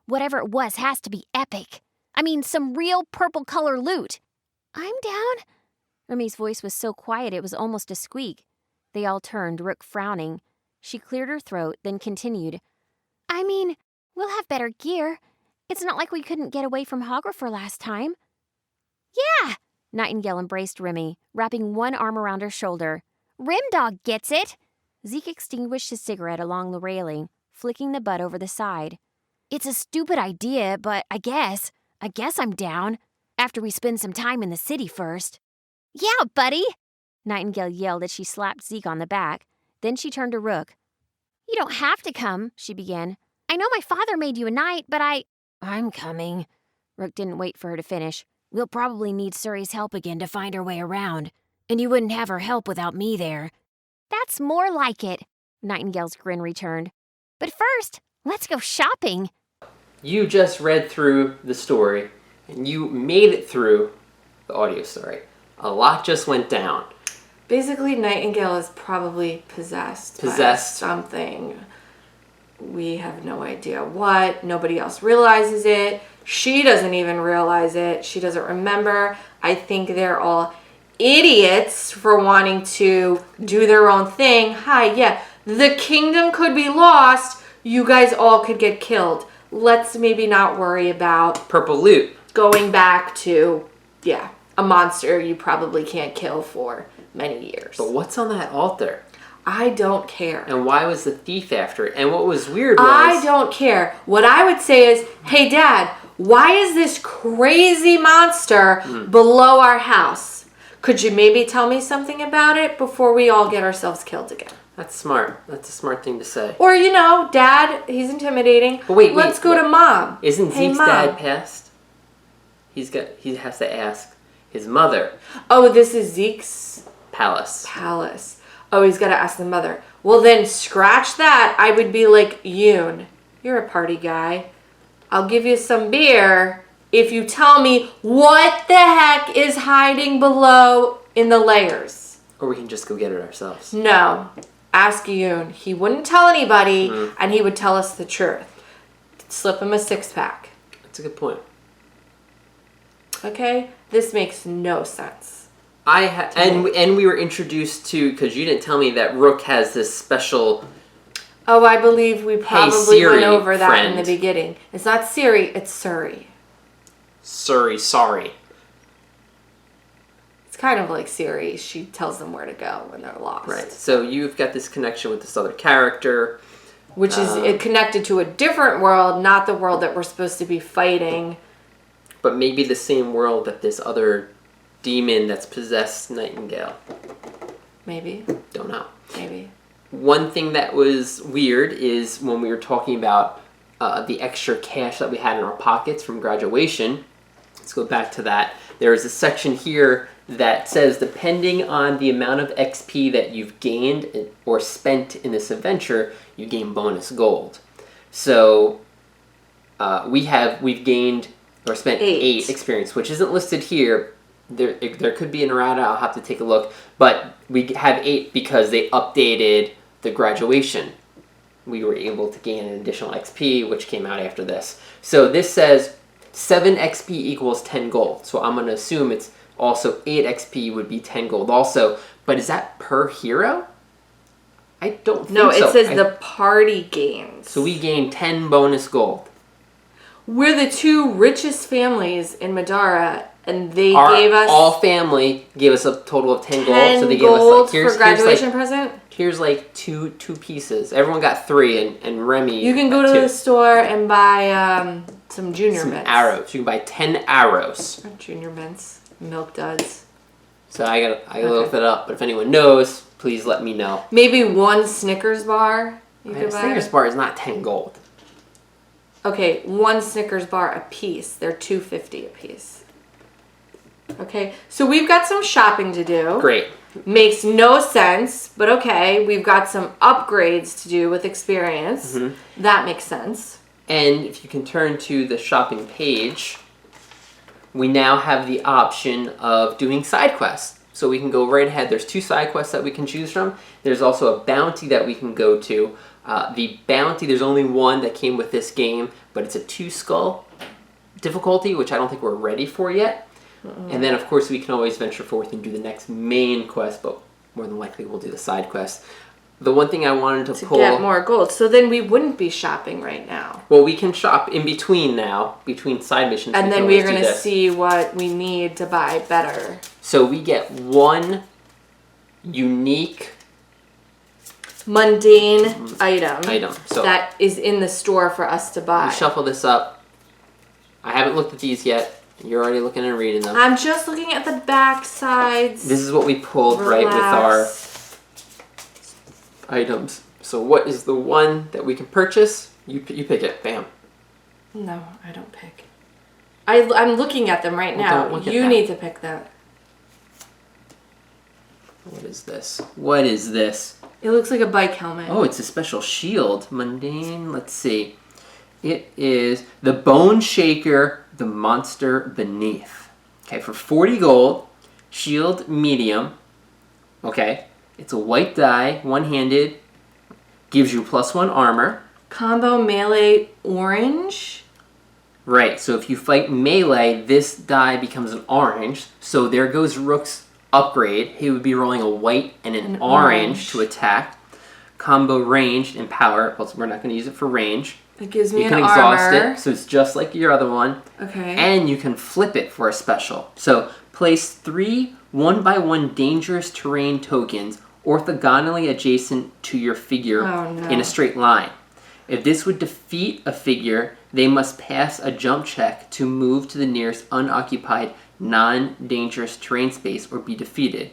Whatever it was has to be epic. I mean, some real purple color loot. I'm down. Remy's voice was so quiet it was almost a squeak. They all turned, Rook frowning. She cleared her throat, then continued. I mean, we'll have better gear. It's not like we couldn't get away from Hographer last time. Yeah, Nightingale embraced Remy, wrapping one arm around her shoulder. Rimdog gets it! Zeke extinguished his cigarette along the railing, flicking the butt over the side. It's a stupid idea, but I guess I'm down. After we spend some time in the city first. Yeah, buddy! Nightingale yelled as she slapped Zeke on the back. Then she turned to Rook. You don't have to come, she began. I know my father made you a knight, but I'm coming. Rook didn't wait for her to finish. We'll probably need Suri's help again to find our way around. And you wouldn't have her help without me there. That's more like it, Nightingale's grin returned. But first, let's go shopping. You just read through the story, and you made it through the audio story. A lot just went down. Basically, Nightingale is probably possessed by something. We have no idea what. Nobody else realizes it. She doesn't even realize it. She doesn't remember. I think they're all idiots for wanting to do their own thing. Hi, yeah, the kingdom could be lost. You guys all could get killed. Let's maybe not worry about purple loot. Going back to, a monster you probably can't kill for many years. But what's on that altar? I don't care. And why was the thief after it? And what was weird was... I don't care. What I would say is, hey, Dad, why is this crazy monster below our house? Could you maybe tell me something about it before we all get ourselves killed again? That's smart. That's a smart thing to say. Or, Dad, he's intimidating. But wait, let's go to Mom. Isn't hey, Zeke's Mom. dad passed? He has to ask his mother. Oh, this is Zeke's palace. Oh, he's got to ask the mother. Well, then scratch that. I would be like, Yoon, you're a party guy. I'll give you some beer if you tell me what the heck is hiding below in the layers. Or we can just go get it ourselves. No. Ask Yoon. He wouldn't tell anybody, and he would tell us the truth. Slip him a 6-pack. That's a good point. Okay? This makes no sense. And we were introduced to, because you didn't tell me that Rook has this special... Oh, I believe we probably Siri went over that friend. in the beginning. It's not Siri, it's Suri. Sorry. It's kind of like Siri. She tells them where to go when they're lost. Right. So you've got this connection with this other character. Which is connected to a different world, not the world that we're supposed to be fighting. But maybe the same world that this other demon that's possessed Nightingale. Maybe. Don't know. Maybe. One thing that was weird is when we were talking about the extra cash that we had in our pockets from graduation. Let's go back to that. There is a section here that says depending on the amount of XP that you've gained or spent in this adventure, you gain bonus gold. So we've gained or spent 8 experience, which isn't listed here. There could be an errata. I'll have to take a look. But we have 8 because they updated the graduation. We were able to gain an additional XP, which came out after this. So this says 7 XP equals 10 gold. So I'm going to assume it's also 8 XP would be 10 gold also. But is that per hero? I don't think so. No, it says the party gains. So we gain 10 bonus gold. We're the 2 richest families in Middara, and they gave us... All family gave us a total of 10 gold. So they gave us like, for graduation present? Here's like two pieces. Everyone got 3, and Remy. You can go to the store and buy some junior mints. Arrows. You can buy 10 arrows. Junior mints. Milk duds. So I gotta look that up. But if anyone knows, please let me know. Maybe 1 Snickers bar you could buy. Snickers bar is not 10 gold. Okay, 1 Snickers bar a piece. They're $2.50 a piece. Okay, so we've got some shopping to do. Great. Makes no sense, but okay. We've got some upgrades to do with experience. Mm-hmm. That makes sense. And if you can turn to the shopping page, we now have the option of doing side quests. So we can go right ahead. There's 2 side quests that we can choose from. There's also a bounty that we can go to. The bounty, there's only one that came with this game, but it's a 2-skull difficulty, which I don't think we're ready for yet. And then, of course, we can always venture forth and do the next main quest, but more than likely we'll do the side quest. the one thing I wanted to pull... get more gold. So then we wouldn't be shopping right now. Well, we can shop in between now, between side missions. And then we're going to see what we need to buy better. So we get one unique... mundane item. So that is in the store for us to buy. Shuffle this up. I haven't looked at these yet. You're already looking and reading them. I'm just looking at the back sides. This is what we pulled right with our items. So what is the one that we can purchase? You pick it. Bam. No, I don't pick. I'm looking at them right now. You need to pick that. What is this? What is this? It looks like a bike helmet. Oh, it's a special shield. Mundane. Let's see. It is the Bone Shaker, the Monster Beneath. Okay, for 40 gold. Shield medium. Okay. It's a white die, one-handed. Gives you +1 armor. Combo melee orange. Right, so if you fight melee, this die becomes an orange. So there goes Rook's upgrade. He would be rolling a white and an orange to attack. Combo ranged and power. Well, we're not going to use it for range. It gives me an armor. You can exhaust it, so it's just like your other one. Okay. And you can flip it for a special. So place 3 1x1 dangerous terrain tokens orthogonally adjacent to your figure in a straight line. If this would defeat a figure, they must pass a jump check to move to the nearest unoccupied non-dangerous terrain space or be defeated.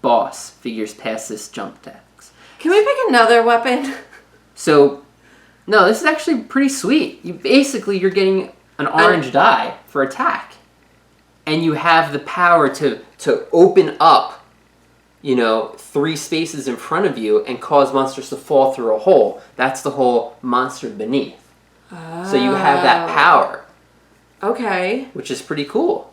Boss, figures pass this jump tax. Can we pick another weapon? So, no, this is actually pretty sweet. You're getting an orange die for attack. And you have the power to open up, 3 spaces in front of you and cause monsters to fall through a hole. That's the whole Monster Beneath. Oh. So you have that power. Okay. Which is pretty cool.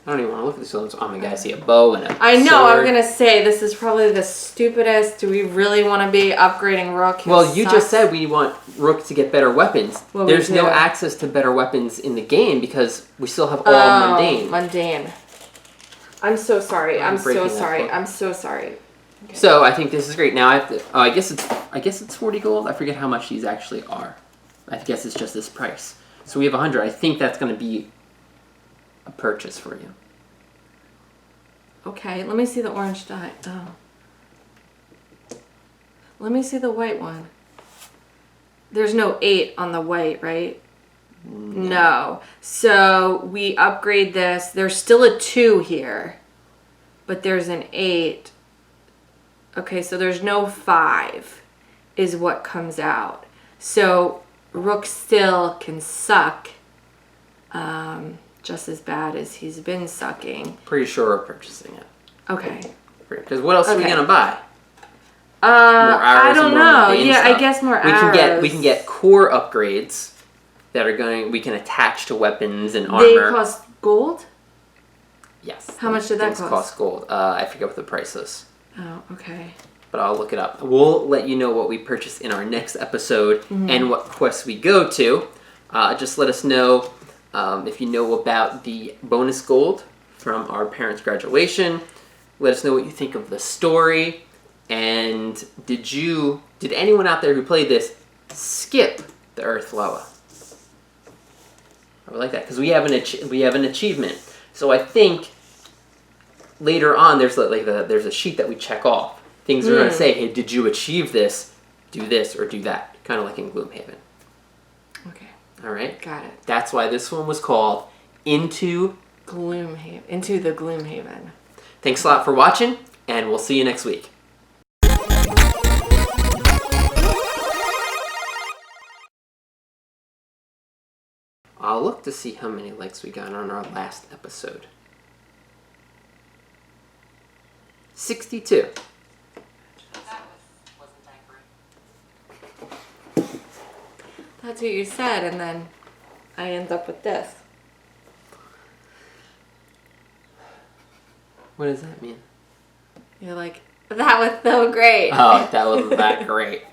I don't even want to look at this one. Oh my god, I see a bow and a I know, sword. I'm going to say, this is probably the stupidest. Do we really want to be upgrading Rook? Well, you just said we want Rook to get better weapons. Well, there's no access to better weapons in the game because we still have all mundane. Mundane. I'm so sorry. I'm so sorry. I'm so sorry. Okay. So I think this is great. Now I have to. Oh, I guess it's 40 gold. I forget how much these actually are. I guess it's just this price. So we have 100. I think that's going to be a purchase for you. Okay, let me see the orange die. Oh. Let me see the white one. There's no 8 on the white, right? No. So we upgrade this. There's still a 2 here, but there's an 8. Okay, so there's no 5 is what comes out. So Rook still can suck just as bad as he's been sucking. Pretty sure we're purchasing it. Okay. Because what else are we going to buy? More arrows, I don't know. Yeah, stuff. I guess more arrows. We can get core upgrades that are we can attach to weapons and armor. They cost gold? Yes. How much did that cost gold. I forget what the price is. Oh, okay. But I'll look it up. We'll let you know what we purchase in our next episode and what quests we go to. Just let us know if you know about the bonus gold from our parents' graduation. Let us know what you think of the story. And did anyone out there who played this skip the Earth Loa? I would like that because we have an achievement. So I think later on there's a sheet that we check off. Things are going to say, hey, did you achieve this? Do this or do that. Kind of like in Gloomhaven. Okay. All right. Got it. That's why this one was called Into the Gloomhaven. Thanks a lot for watching, and we'll see you next week. I'll look to see how many likes we got on our last episode. 62. That's what you said, and then I end up with this. What does that mean? You're like, that was so great. Oh, that wasn't that great.